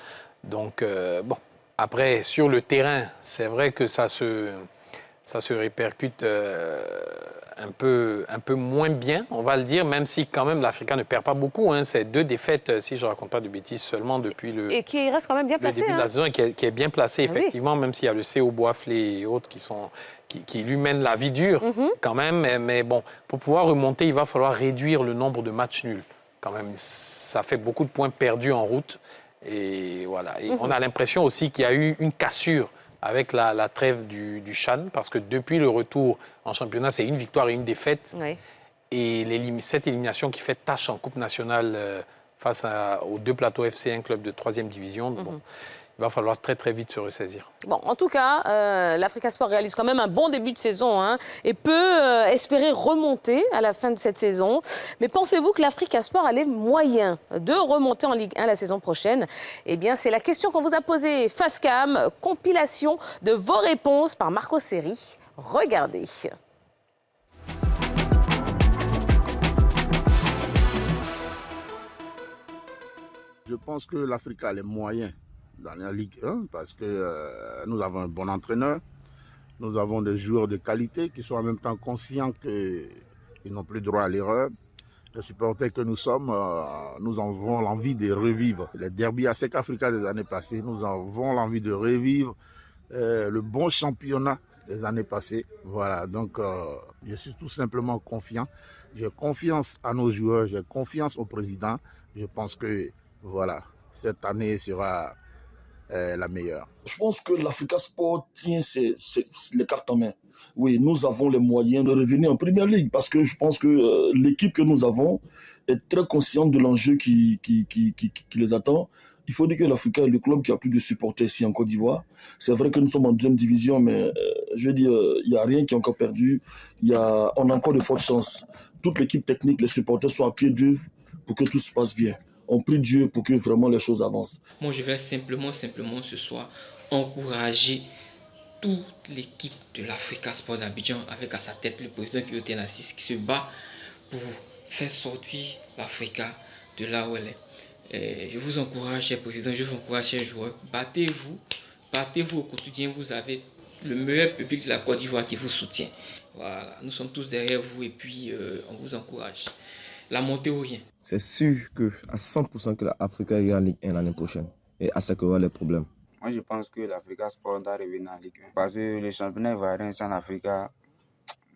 Donc, bon, après, sur le terrain, c'est vrai que ça se répercute un peu moins bien, on va le dire, même si quand même l'Africa ne perd pas beaucoup. Hein. C'est 2 défaites, si je ne raconte pas de bêtises, seulement depuis le Et qui reste quand même bien placé. Le début de la saison, qui est bien placé, effectivement, même s'il y a le CO Boisflé et autres qui lui mènent la vie dure quand même. Mais bon, pour pouvoir remonter, il va falloir réduire le nombre de matchs nuls. Quand même, ça fait beaucoup de points perdus en route. Et voilà. Et on a l'impression aussi qu'il y a eu une cassure avec la trêve du CHAN, parce que depuis le retour en championnat, c'est une victoire et une défaite. Oui. et cette élimination qui fait tâche en Coupe nationale face aux deux plateaux FC, un club de 3e division. Bon, il va falloir très très vite se ressaisir. Bon, en tout cas, l'Africa Sport réalise quand même un bon début de saison et peut espérer remonter à la fin de cette saison. Mais pensez-vous que l'Africa Sport a les moyens de remonter en Ligue 1 la saison prochaine? Eh bien, c'est la question qu'on vous a posée. Face Cam, compilation de vos réponses par Marco Seri. Regardez. Je pense que l'Afrique a les moyens dans la Ligue 1 parce que nous avons un bon entraîneur, nous avons des joueurs de qualité qui sont en même temps conscients qu'ils n'ont plus droit à l'erreur. Les supporters que nous sommes, nous avons l'envie de revivre les derbies à ASEC Africa des années passées, nous avons l'envie de revivre le bon championnat des années passées. Voilà, donc je suis tout simplement confiant. J'ai confiance à nos joueurs, j'ai confiance au président. Je pense que voilà, cette année sera la meilleure. Je pense que l'Africa Sport tient les cartes en main. Oui, nous avons les moyens de revenir en Première Ligue parce que je pense que l'équipe que nous avons est très consciente de l'enjeu qui les attend. Il faut dire que l'Africa est le club qui a plus de supporters ici en Côte d'Ivoire. C'est vrai que nous sommes en 2e division, mais je veux dire, il n'y a rien qui est encore perdu. On a encore de fortes chances. Toute l'équipe technique, les supporters sont à pied d'œuvre pour que tout se passe bien. On prie Dieu pour que vraiment les choses avancent. Moi, je vais simplement ce soir encourager toute l'équipe de l'Africa Sport d'Abidjan avec à sa tête le président Kyoto Nassis qui se bat pour faire sortir l'Africa de là où elle est. Et je vous encourage, cher président, je vous encourage, chers joueurs, battez-vous au quotidien. Vous avez le meilleur public de la Côte d'Ivoire qui vous soutient. Voilà, nous sommes tous derrière vous et puis on vous encourage. La montée ou rien. C'est sûr à 100% que l'Africa ira en Ligue 1 l'année prochaine. Et à ça qu'il y aura les problèmes. Moi, je pense que l'Africa Sport doit revenir en Ligue 1. Parce que le championnat ivoirien sans l'Africa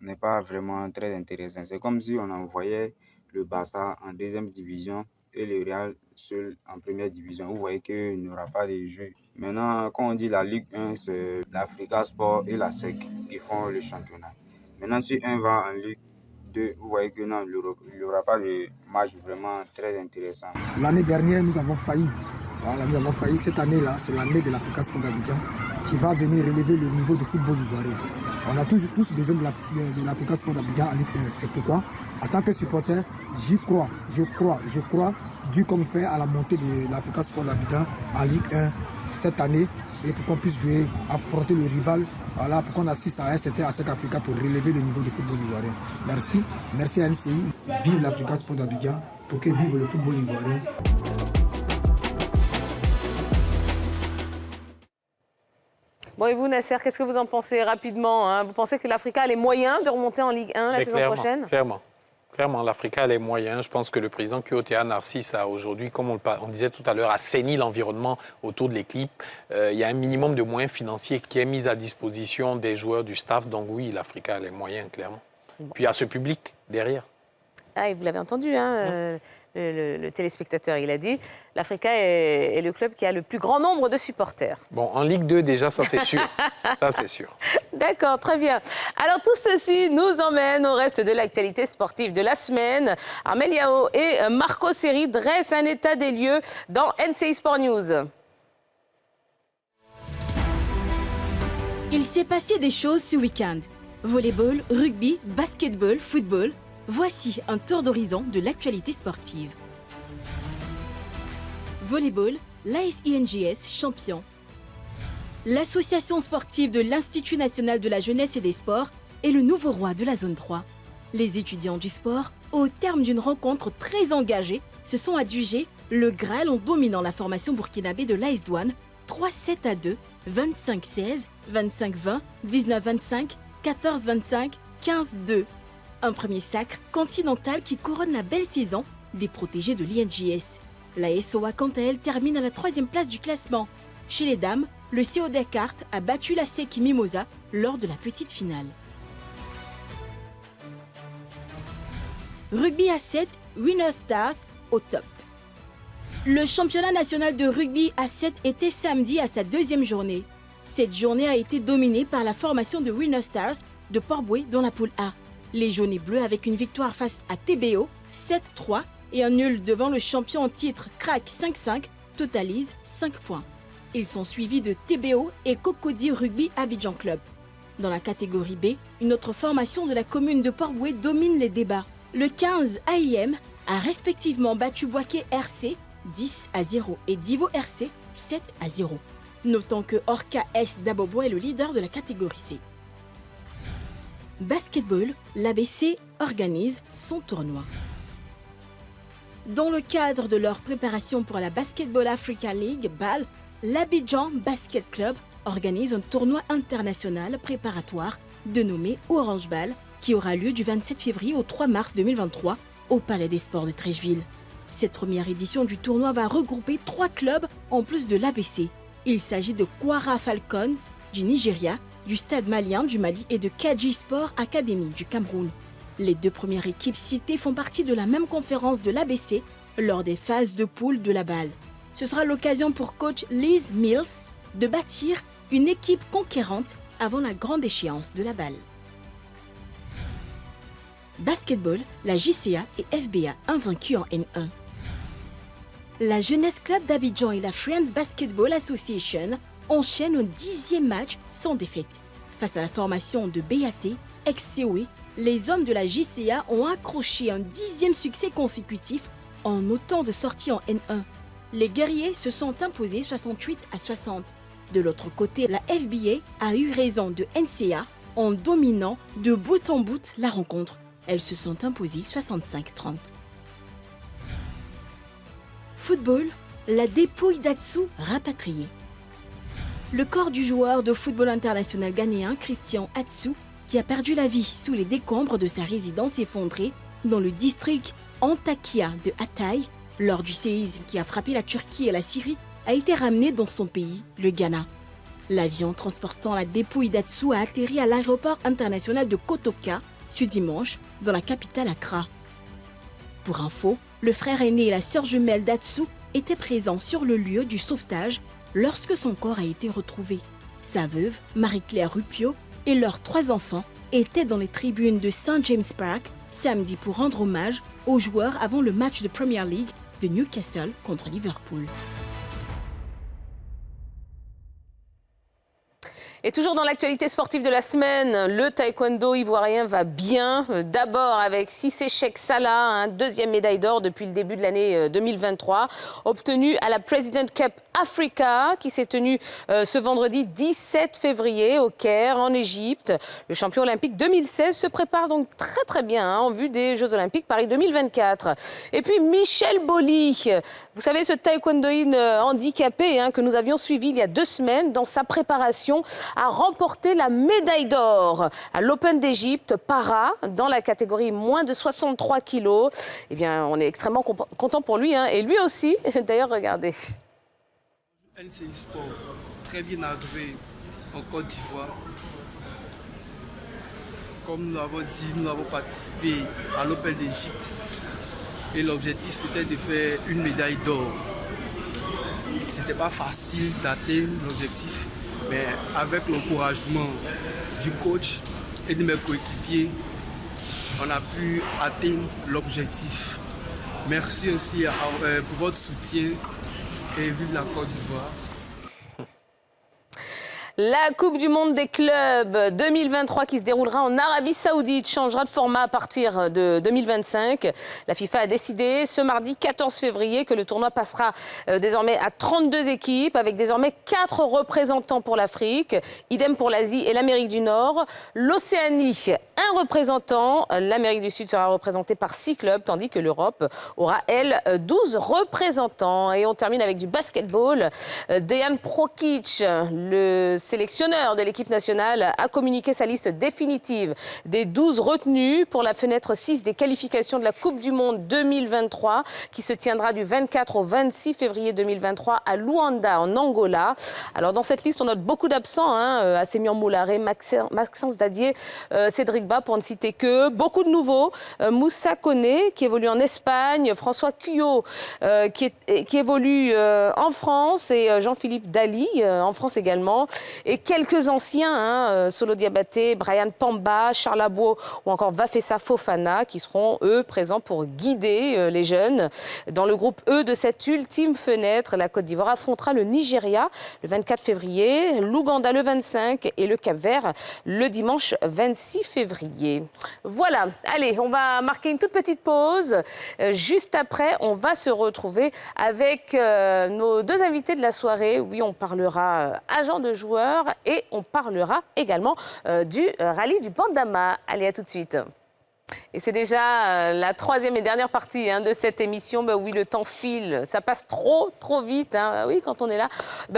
n'est pas vraiment très intéressant. C'est comme si on envoyait le Barça en 2e division et le Real seul en 1re division. Vous voyez qu'il n'y aura pas de jeu. Maintenant, quand on dit la Ligue 1, c'est l'Africa Sport et la SEC qui font le championnat. Maintenant, si un va en Ligue 2, vous voyez que non, il n'y aura pas de match vraiment très intéressant. L'année dernière, nous avons failli. Voilà, nous avons failli. Cette année-là, c'est l'année de l'Africa Sport d'Abidjan qui va venir relever le niveau du football ivoirien. On a tous besoin de l'Africa Sport d'Abidjan en Ligue 1. C'est pourquoi, en tant que supporter, j'y crois, je crois, dû comme fait à la montée de l'Africa Sport d'Abidjan en Ligue 1 cette année et pour qu'on puisse jouer, affronter le rival. Voilà, pour qu'on assiste à un certain ASEC Africa pour relever le niveau du football ivoirien. Merci à NCI. Vive l'Africa Sport d'Abidjan pour que vive le football ivoirien. Bon, et vous, Nasser, qu'est-ce que vous en pensez rapidement Vous pensez que l'Africa a les moyens de remonter en Ligue 1 la saison prochaine? Clairement, l'Africa a les moyens. Je pense que le président Kyoto Nassis a aujourd'hui, comme on disait tout à l'heure, assaini l'environnement autour de l'équipe. Il y a un minimum de moyens financiers qui est mis à disposition des joueurs, du staff. Donc oui, l'Africa a les moyens, clairement. Puis il y a ce public derrière. Ah, et vous l'avez entendu, le téléspectateur, il a dit l'Africa est le club qui a le plus grand nombre de supporters. Bon, en Ligue 2, déjà, ça c'est sûr. Ça c'est sûr. D'accord, très bien. Alors tout ceci nous emmène au reste de l'actualité sportive de la semaine. Armel Yao et Marco Seri dressent un état des lieux dans NCI Sport News. Il s'est passé des choses ce week-end. Volleyball, rugby, basketball, football. Voici un tour d'horizon de l'actualité sportive. Volleyball, l'AS INGS champion. L'association sportive de l'Institut national de la jeunesse et des sports est le nouveau roi de la zone 3. Les étudiants du sport, au terme d'une rencontre très engagée, se sont adjugés le Graal en dominant la formation burkinabé de l'AS Douane 3-7-2, 25-16, 25-20, 19-25, 14-25, 15-2. Un premier sacre continental qui couronne la belle saison des protégés de l'INJS. La SOA, quant à elle, termine à la 3e place du classement. Chez les dames, le CO Descartes a battu la SEC Mimosa lors de la petite finale. Rugby à 7, Winner Stars au top. Le championnat national de rugby à 7 était samedi à sa 2e journée. Cette journée a été dominée par la formation de Winner Stars de Port-Bouët dans la poule A. Les jaunes et bleus avec une victoire face à TBO 7-3 et un nul devant le champion en titre Crac 5-5 totalisent 5 points. Ils sont suivis de TBO et Cocody Rugby Abidjan Club. Dans la catégorie B, une autre formation de la commune de Port-Bouët domine les débats. Le 15 AIM a respectivement battu Boaké RC 10-0 et Divo RC 7-0. Notons que Orca S d'Abobo est le leader de la catégorie C. Basketball, l'ABC organise son tournoi. Dans le cadre de leur préparation pour la Basketball Africa League, BAL, l'Abidjan Basket Club organise un tournoi international préparatoire dénommé Orange Ball qui aura lieu du 27 février au 3 mars 2023 au Palais des Sports de Treichville. Cette première édition du tournoi va regrouper 3 clubs en plus de l'ABC. Il s'agit de Kwara Falcons du Nigeria, du Stade malien du Mali et de Kaji Sport Academy du Cameroun. Les 2 premières équipes citées font partie de la même conférence de l'ABC lors des phases de poule de la BAL. Ce sera l'occasion pour coach Liz Mills de bâtir une équipe conquérante avant la grande échéance de la BAL. Basketball, la JCA et FBA invaincus en N1. La Jeunesse Club d'Abidjan et la Friends Basketball Association enchaînent au 10e match sans défaite. Face à la formation de BAT, ex-COE, les hommes de la JCA ont accroché un 10e succès consécutif en autant de sorties en N1. Les guerriers se sont imposés 68-60. De l'autre côté, la FBA a eu raison de NCA en dominant de bout en bout la rencontre. Elles se sont imposées 65-30. Football, la dépouille d'Atsu rapatriée. Le corps du joueur de football international ghanéen Christian Atsu, qui a perdu la vie sous les décombres de sa résidence effondrée dans le district Antakya de Hatay, lors du séisme qui a frappé la Turquie et la Syrie, a été ramené dans son pays, le Ghana. L'avion transportant la dépouille d'Atsu a atterri à l'aéroport international de Kotoka ce dimanche, dans la capitale Accra. Pour info, le frère aîné et la sœur jumelle d'Atsu étaient présents sur le lieu du sauvetage lorsque son corps a été retrouvé. Sa veuve, Marie-Claire Rupio, et leurs 3 enfants étaient dans les tribunes de St. James Park samedi pour rendre hommage aux joueurs avant le match de Premier League de Newcastle contre Liverpool. Et toujours dans l'actualité sportive de la semaine, le taekwondo ivoirien va bien. D'abord avec Cissé Cheikh Salah, 2e médaille d'or depuis le début de l'année 2023, obtenue à la President Cup Africa qui s'est tenue ce vendredi 17 février au Caire, en Égypte. Le champion olympique 2016 se prépare donc très bien en vue des Jeux olympiques Paris 2024. Et puis Michel Boli, vous savez ce taekwondoïne handicapé que nous avions suivi il y a 2 semaines dans sa préparation, a remporté la médaille d'or à l'Open d'Égypte para dans la catégorie moins de 63 kilos. Eh bien, on est extrêmement content pour lui. Et lui aussi, d'ailleurs, regardez. NCI Sport, très bien arrivé en Côte d'Ivoire. Comme nous l'avons dit, nous avons participé à l'Open d'Égypte. Et l'objectif, c'était de faire une médaille d'or. Ce n'était pas facile d'atteindre l'objectif. Mais avec l'encouragement du coach et de mes coéquipiers, on a pu atteindre l'objectif. Merci aussi pour votre soutien et vive la Côte d'Ivoire. La Coupe du Monde des clubs 2023 qui se déroulera en Arabie Saoudite changera de format à partir de 2025. La FIFA a décidé ce mardi 14 février que le tournoi passera désormais à 32 équipes avec désormais 4 représentants pour l'Afrique. Idem pour l'Asie et l'Amérique du Nord. L'Océanie, un représentant. L'Amérique du Sud sera représentée par 6 clubs tandis que l'Europe aura, elle, 12 représentants. Et on termine avec du basketball. Dejan Prokic, le sélectionneur de l'équipe nationale, a communiqué sa liste définitive des 12 retenus pour la fenêtre 6 des qualifications de la Coupe du Monde 2023 qui se tiendra du 24 au 26 février 2023 à Luanda, en Angola. Alors dans cette liste, on note beaucoup d'absents, Assemian Moularé, Maxence Dadier, Cédric Bas pour ne citer que. Beaucoup de nouveaux, Moussa Koné qui évolue en Espagne, François Cuyot qui évolue en France et Jean-Philippe Dali en France également. et quelques anciens, Solo Diabaté, Brian Pamba, Charles Abo ou encore Vafessa Fofana, qui seront, eux, présents pour guider les jeunes. Dans le groupe E de cette ultime fenêtre, la Côte d'Ivoire affrontera le Nigeria le 24 février, l'Ouganda le 25 et le Cap-Vert le dimanche 26 février. Voilà, allez, on va marquer une toute petite pause. Juste après, on va se retrouver avec nos deux invités de la soirée. Oui, on parlera agent de joueurs et on parlera également du rallye du Bandama. Allez, à tout de suite. Et c'est déjà la 3e et dernière partie de cette émission. Ben oui, le temps file, ça passe trop vite. Oui, quand on est là,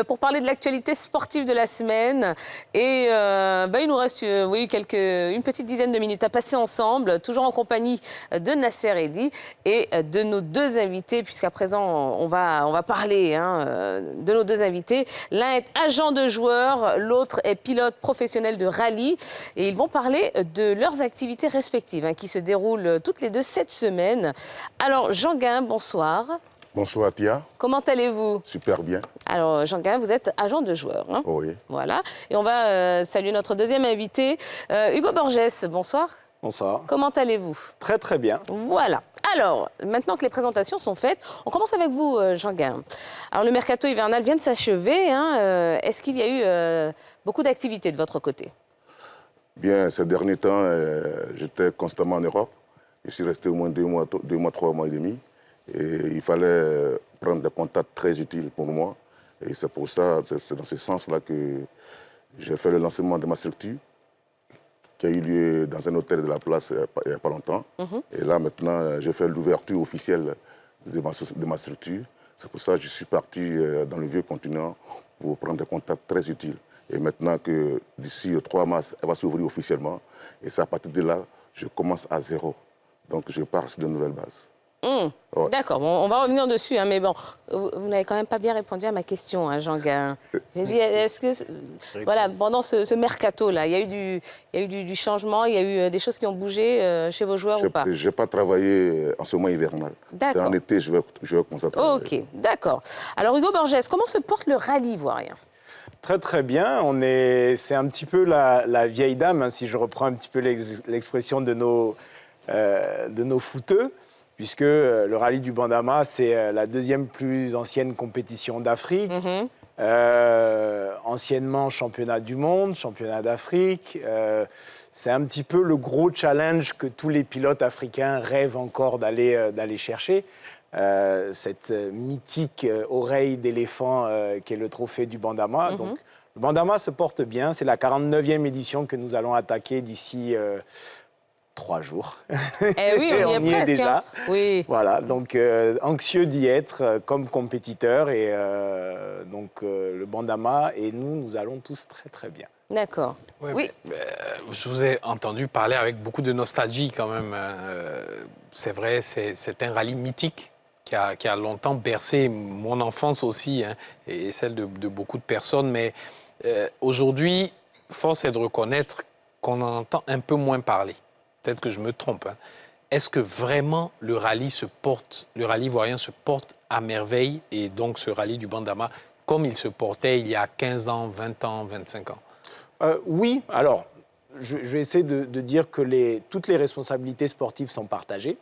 pour parler de l'actualité sportive de la semaine. Et il nous reste une petite dizaine de minutes à passer ensemble, toujours en compagnie de Nasser Eddy et de nos deux invités, puisqu'à présent, on va parler de nos deux invités. L'un est agent de joueurs, l'autre est pilote professionnel de rallye. Et ils vont parler de leurs activités respectives, qui se déroulent toutes les deux cette semaine. Alors, Jean-Guin, bonsoir. Bonsoir, Tia. Comment allez-vous? Super bien. Alors, Jean-Guin, vous êtes agent de joueur. Oui. Voilà. Et on va saluer notre deuxième invité, Hugo Borges. Bonsoir. Bonsoir. Comment allez-vous? Très, très bien. Voilà. Alors, maintenant que les présentations sont faites, on commence avec vous, Jean-Guin. Alors, le mercato hivernal vient de s'achever. Est-ce qu'il y a eu beaucoup d'activités de votre côté? Bien, ces derniers temps, j'étais constamment en Europe. Je suis resté au moins 2 mois, 3 mois et demi. Et il fallait prendre des contacts très utiles pour moi. Et c'est pour ça, c'est dans ce sens-là que j'ai fait le lancement de ma structure, qui a eu lieu dans un hôtel de la place il n'y a pas longtemps. Et là, maintenant, j'ai fait l'ouverture officielle de ma structure. C'est pour ça que je suis parti dans le vieux continent pour prendre des contacts très utiles. Et maintenant que d'ici le 3 mars, elle va s'ouvrir officiellement. Et c'est à partir de là, je commence à zéro. Donc je pars sur de nouvelles bases. Ouais. D'accord, on va revenir dessus, mais bon, vous n'avez quand même pas bien répondu à ma question, Jean-Guin. J'ai dit, est-ce que, voilà, pendant ce mercato-là, il y a eu du changement, il y a eu des choses qui ont bougé chez vos joueurs ou pas? Je n'ai pas travaillé en ce moment hivernal. C'est en été, je vais commencer à travailler. Ok, d'accord. Alors Hugo Borges, comment se porte le rallye ivoirien? Très, très bien. C'est un petit peu la vieille dame, si je reprends un petit peu l'expression de nos footeux, puisque le rallye du Bandama, c'est la 2e plus ancienne compétition d'Afrique. Anciennement championnat du monde, championnat d'Afrique. C'est un petit peu le gros challenge que tous les pilotes africains rêvent encore d'aller chercher. Cette mythique oreille d'éléphant qui est le trophée du Bandama. Donc, le Bandama se porte bien. C'est la 49e édition que nous allons attaquer d'ici 3 jours. Eh oui, on y est presque, déjà. Oui. Voilà, donc anxieux d'y être comme compétiteur. Et donc le Bandama et nous allons tous très, très bien. D'accord. Oui. Je vous ai entendu parler avec beaucoup de nostalgie quand même. C'est vrai, c'est un rallye mythique qui a longtemps bercé mon enfance aussi, et celle de beaucoup de personnes. Mais aujourd'hui, force est de reconnaître qu'on en entend un peu moins parler. Peut-être que je me trompe. Est-ce que vraiment le rallye ivoirien se porte à merveille, et donc ce rallye du Bandama, comme il se portait il y a 15 ans, 20 ans, 25 ans? Oui, alors, je vais essayer de dire que toutes les responsabilités sportives sont partagées.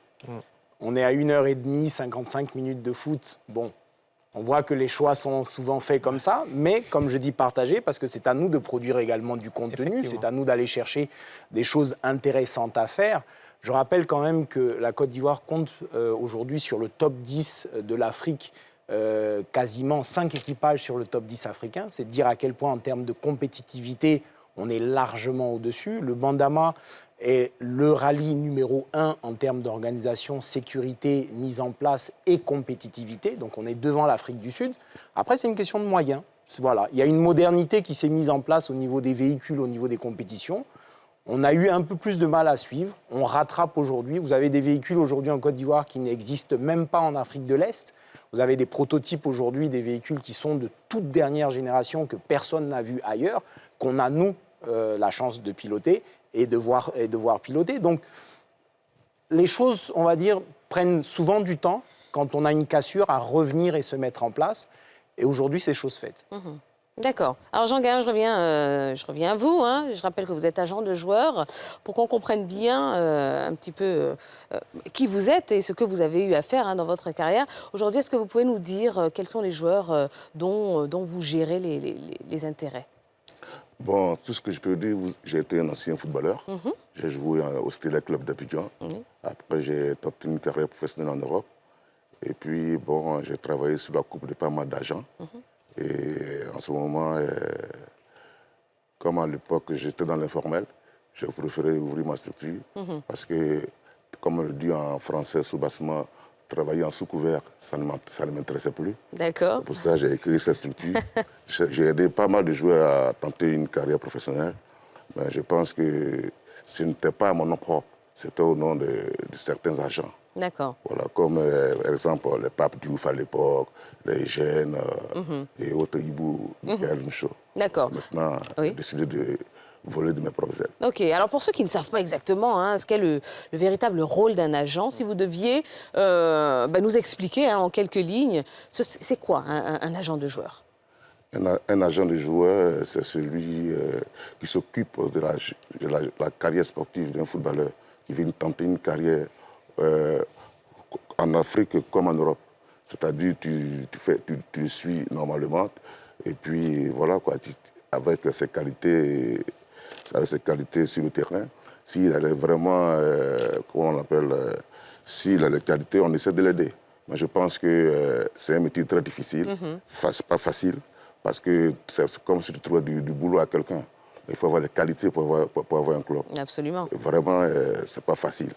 On est à 1h30, 55 minutes de foot. Bon, on voit que les choix sont souvent faits comme ça, mais comme je dis partagés, parce que c'est à nous de produire également du contenu, c'est à nous d'aller chercher des choses intéressantes à faire. Je rappelle quand même que la Côte d'Ivoire compte aujourd'hui sur le top 10 de l'Afrique, quasiment 5 équipages sur le top 10 africain. C'est dire à quel point, en termes de compétitivité, on est largement au-dessus. Le Bandama est le rallye numéro 1 en termes d'organisation, sécurité, mise en place et compétitivité. Donc on est devant l'Afrique du Sud. Après, c'est une question de moyens. Voilà. Il y a une modernité qui s'est mise en place au niveau des véhicules, au niveau des compétitions. On a eu un peu plus de mal à suivre. On rattrape aujourd'hui. Vous avez des véhicules aujourd'hui en Côte d'Ivoire qui n'existent même pas en Afrique de l'Est. Vous avez des prototypes aujourd'hui, des véhicules qui sont de toute dernière génération, que personne n'a vu ailleurs, qu'on a, nous, la chance de piloter et de voir piloter. Donc, les choses, on va dire, prennent souvent du temps quand on a une cassure à revenir et se mettre en place. Et aujourd'hui, c'est chose faite. D'accord. Alors Jean-Gain, je reviens à vous. Hein. Je rappelle que vous êtes agent de joueurs. Pour qu'on comprenne bien un petit peu qui vous êtes et ce que vous avez eu à faire dans votre carrière, aujourd'hui, est-ce que vous pouvez nous dire quels sont les joueurs dont vous gérez les intérêts? Bon, tout ce que je peux dire, j'ai été un ancien footballeur. J'ai joué au Stella Club d'Abidjan. Après, j'ai tenté une carrière professionnelle en Europe. Et puis, bon, j'ai travaillé sur la coupe de pas mal d'agents. Et en ce moment, comme à l'époque j'étais dans l'informel, j'ai préféré ouvrir ma structure. Parce que, comme on le dit en français sous-bassement, travailler en sous-couvert, ça ne m'intéressait plus. D'accord. C'est pour ça que j'ai créé cette structure. J'ai aidé pas mal de joueurs à tenter une carrière professionnelle. Mais je pense que ce n'était pas à mon nom propre, c'était au nom de certains agents. D'accord. Voilà, comme par exemple les Papes Diouf à l'époque, les Gènes et autres Hibou, Michael Michaud. D'accord. Maintenant, j'ai décidé de voler de mes propres ailes. Ok, alors pour ceux qui ne savent pas exactement ce qu'est le véritable rôle d'un agent, si vous deviez nous expliquer en quelques lignes, c'est quoi un agent de joueur? Un agent de joueur, c'est celui qui s'occupe de la carrière sportive d'un footballeur, qui vient tenter une carrière en Afrique comme en Europe. C'est-à-dire tu le suis normalement et puis voilà quoi, avec ses qualités sur le terrain, s'il a vraiment, comment on appelle, s'il a les qualités, on essaie de l'aider. Mais je pense que c'est un métier très difficile, pas facile, parce que c'est comme si tu trouvais du boulot à quelqu'un. Il faut avoir les qualités pour avoir un club. Absolument. Et vraiment, c'est pas facile.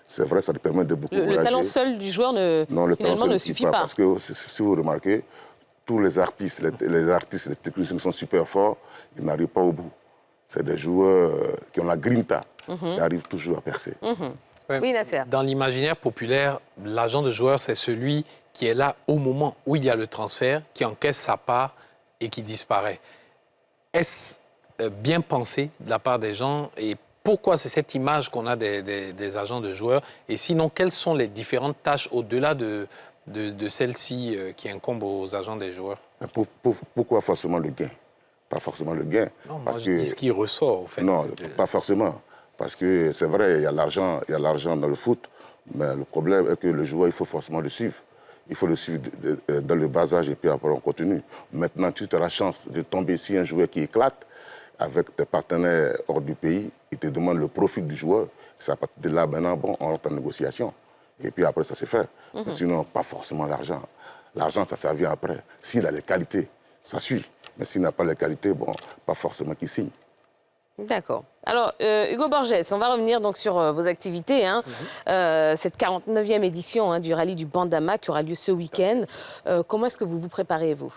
C'est vrai, ça te permet de beaucoup voyager. Le talent seul du joueur finalement ne suffit pas. Parce que si vous remarquez, tous les artistes, les techniciens sont super forts, ils n'arrivent pas au bout. C'est des joueurs qui ont la grinta, qui arrivent toujours à percer. Oui, Nasser. Dans l'imaginaire populaire, l'agent de joueur, c'est celui qui est là au moment où il y a le transfert, qui encaisse sa part et qui disparaît. Est-ce bien pensé de la part des gens et pourquoi c'est cette image qu'on a des agents de joueurs? Et sinon, quelles sont les différentes tâches au-delà de celles-ci qui incombent aux agents des joueurs? Pourquoi forcément le gain? Pas forcément le gain. Non, parce je dis ce qui ressort, au fait. Non, pas forcément. Parce que c'est vrai, il y a l'argent dans le foot, mais le problème est que le joueur, il faut forcément le suivre. Il faut le suivre dans le bas âge et puis après on continue. Maintenant, tu as la chance de tomber sur un joueur qui éclate, avec tes partenaires hors du pays, ils te demandent le profil du joueur. C'est à partir de là, maintenant, bon, on rentre en négociation. Et puis après, ça s'est fait. Sinon, pas forcément l'argent. L'argent, ça vient après. S'il a les qualités, ça suit. Mais s'il n'a pas les qualités, bon, pas forcément qu'il signe. D'accord. Alors, Hugo Borges, on va revenir donc sur vos activités. Cette 49e édition du rallye du Bandama qui aura lieu ce week-end. Comment est-ce que vous vous préparez, vous ?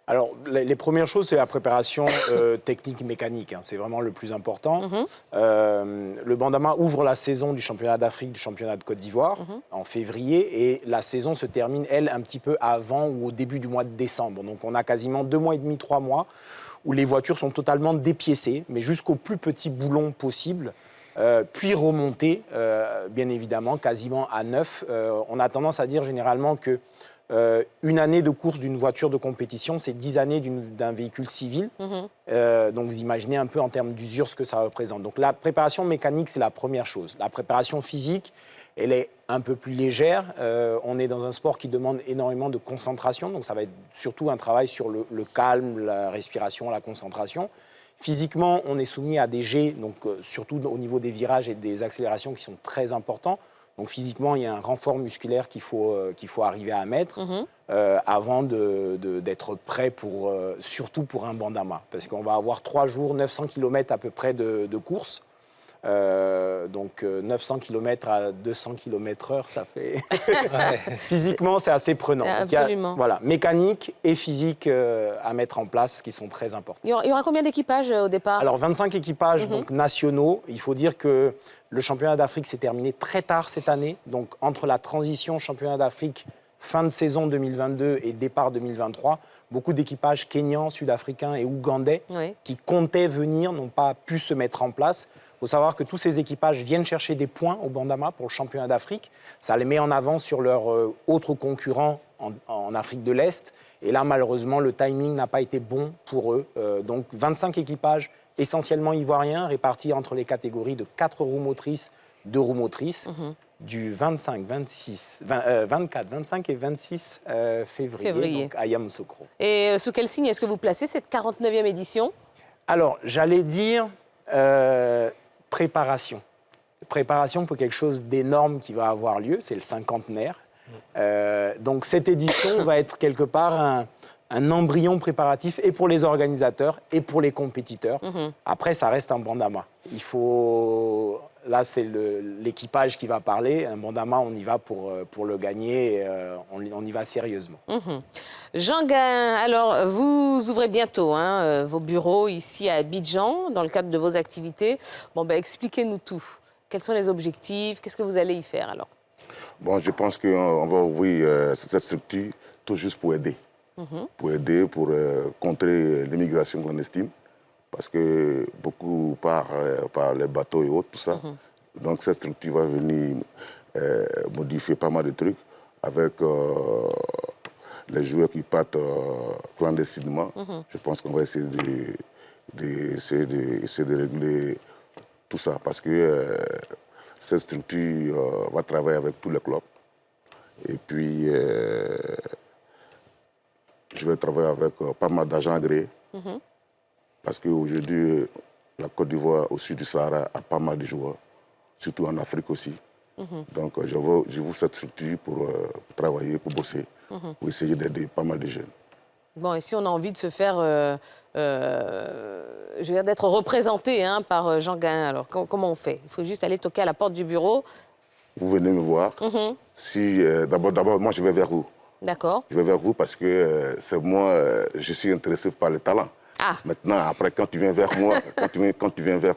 Alors, les premières choses, c'est la préparation technique mécanique. C'est vraiment le plus important. Le Bandama ouvre la saison du championnat d'Afrique, du championnat de Côte d'Ivoire en février. Et la saison se termine, elle, un petit peu avant ou au début du mois de décembre. Donc, on a quasiment 2 mois et demi, 3 mois où les voitures sont totalement dépiécées, mais jusqu'au plus petit boulon possible. Puis remonter, bien évidemment, quasiment à neuf. On a tendance à dire généralement que une année de course d'une voiture de compétition, c'est 10 années d'un véhicule civil. Donc vous imaginez un peu en termes d'usure ce que ça représente. Donc la préparation mécanique, c'est la première chose. La préparation physique, elle est un peu plus légère. On est dans un sport qui demande énormément de concentration. Donc ça va être surtout un travail sur le calme, la respiration, la concentration. Physiquement, on est soumis à des jets, donc surtout au niveau des virages et des accélérations qui sont très importants. Donc physiquement, il y a un renfort musculaire qu'il faut arriver à mettre avant d'être prêt surtout pour un Bandama. Parce qu'on va avoir 3 jours, 900 km à peu près de course. Donc 900 km à 200 km/h, ça fait... Physiquement, c'est assez prenant. Absolument. Voilà, mécanique et physique à mettre en place qui sont très importants. Il y aura combien d'équipages au départ? Alors 25 équipages donc, nationaux. Il faut dire que le championnat d'Afrique s'est terminé très tard cette année. Donc entre la transition championnat d'Afrique, fin de saison 2022 et départ 2023, beaucoup d'équipages kenyans, sud-africains et ougandais qui comptaient venir n'ont pas pu se mettre en place. Il faut savoir que tous ces équipages viennent chercher des points au Bandama pour le championnat d'Afrique. Ça les met en avant sur leurs autres concurrents en Afrique de l'Est. Et là, malheureusement, le timing n'a pas été bon pour eux. Donc 25 équipages essentiellement ivoiriens, répartis entre les catégories de 4 roues motrices, 2 roues motrices, du 24, 25 et 26 février. Donc à Yamoussoukro. Et sous quel signe est-ce que vous placez cette 49e édition? Alors, j'allais dire préparation. Préparation pour quelque chose d'énorme qui va avoir lieu, c'est le cinquantenaire. Donc cette édition va être quelque part un embryon préparatif et pour les organisateurs et pour les compétiteurs. Après, ça reste un bandama. Il faut... Là, c'est l'équipage qui va parler. Un bandama, on y va pour le gagner. On y va sérieusement. Jean Gain, alors vous ouvrez bientôt vos bureaux ici à Abidjan dans le cadre de vos activités. Bon, ben, expliquez-nous tout. Quels sont les objectifs? Qu'est-ce que vous allez y faire alors? Bon, je pense qu'on va ouvrir cette structure tout juste pour aider. Pour contrer l'immigration clandestine. Parce que beaucoup partent par les bateaux et autres, tout ça. Donc cette structure va venir modifier pas mal de trucs avec les joueurs qui partent clandestinement. Je pense qu'on va essayer de régler tout ça. Parce que cette structure va travailler avec tous les clubs. Et puis, je vais travailler avec pas mal d'agents agréés. Parce qu'aujourd'hui, la Côte d'Ivoire, au sud du Sahara, a pas mal de joueurs, surtout en Afrique aussi. Donc, je veux cette structure pour travailler, pour bosser, pour essayer d'aider pas mal de jeunes. Bon, et si on a envie de se faire, je veux dire, d'être représenté par Jean Gain, alors comment on fait? Il faut juste aller toquer à la porte du bureau. Vous venez me voir. D'abord, moi, je vais vers vous. D'accord. Je vais vers vous parce que c'est moi, je suis intéressé par le talent. Maintenant, après, quand tu viens vers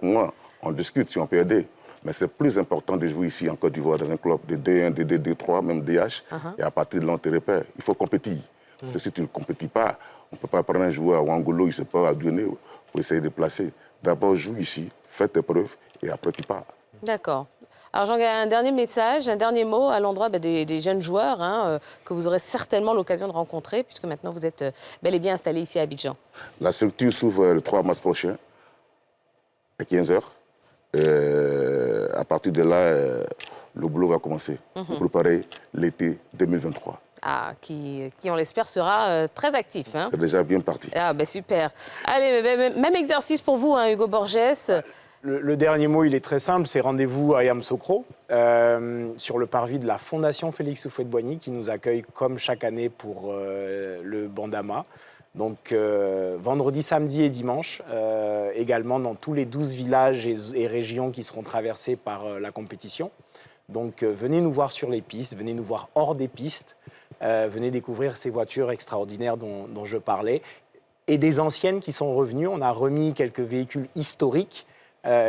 moi, on discute si on peut aider. Mais c'est plus important de jouer ici en Côte d'Ivoire dans un club de D1, D2, D3, même DH. Et à partir de là, on te repère. Il faut compétir. Parce que si tu ne compétis pas, on ne peut pas prendre un joueur à Wangolo, il ne sait pas à Guinée, pour essayer de placer. D'abord, joue ici, fais tes preuves et après tu pars. D'accord. Alors, Jean Gain, un dernier message, un dernier mot à l'endroit des jeunes joueurs que vous aurez certainement l'occasion de rencontrer, puisque maintenant vous êtes bel et bien installés ici à Abidjan. La structure s'ouvre le 3 mars prochain, à 15h. À partir de là, le boulot va commencer pour préparer l'été 2023. Qui, on l'espère, sera très actif. C'est déjà bien parti. Super. Allez, même exercice pour vous, Hugo Borges. Le dernier mot, il est très simple, c'est rendez-vous à Yamoussoukro, sur le parvis de la Fondation Félix Houphouët-Boigny, qui nous accueille comme chaque année pour le bandama. Donc vendredi, samedi et dimanche, également dans tous les 12 villages et régions qui seront traversés par la compétition. Donc venez nous voir sur les pistes, venez nous voir hors des pistes, venez découvrir ces voitures extraordinaires dont je parlais. Et des anciennes qui sont revenues, on a remis quelques véhicules historiques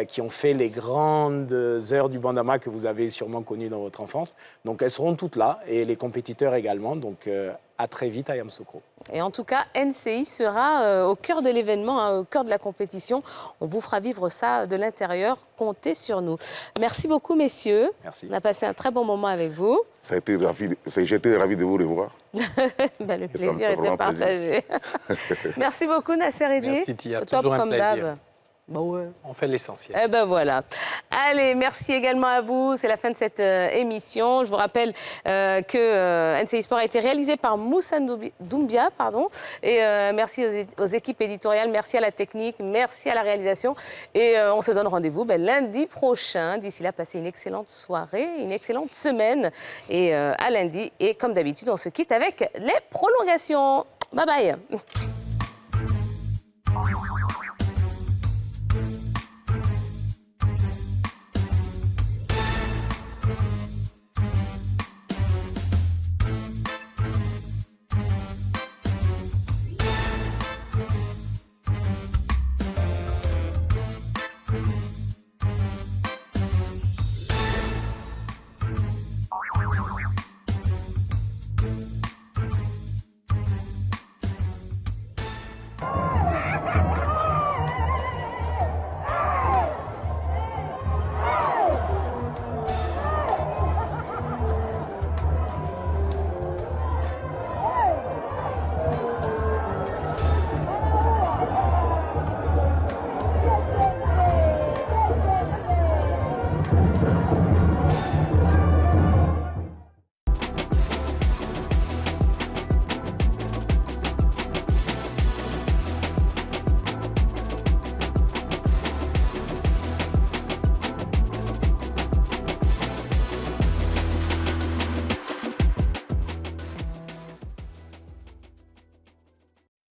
qui ont fait les grandes heures du bandama que vous avez sûrement connues dans votre enfance. Donc elles seront toutes là, et les compétiteurs également. Donc à très vite à Yamoussoukro. Et en tout cas, NCI sera au cœur de l'événement, au cœur de la compétition. On vous fera vivre ça de l'intérieur. Comptez sur nous. Merci beaucoup, messieurs. Merci. On a passé un très bon moment avec vous. J'étais ravi de vous revoir. Le plaisir était partagé. Merci beaucoup, Nasser Eddy. Merci, Tia. Toujours un plaisir. On fait l'essentiel. Eh ben voilà. Allez, merci également à vous. C'est la fin de cette émission. Je vous rappelle que NCI Sport a été réalisé par Moussa Doumbia. Et merci aux équipes éditoriales, merci à la technique, merci à la réalisation. Et on se donne rendez-vous lundi prochain. D'ici là, passez une excellente soirée, une excellente semaine. Et à lundi. Et comme d'habitude, on se quitte avec les prolongations. Bye bye.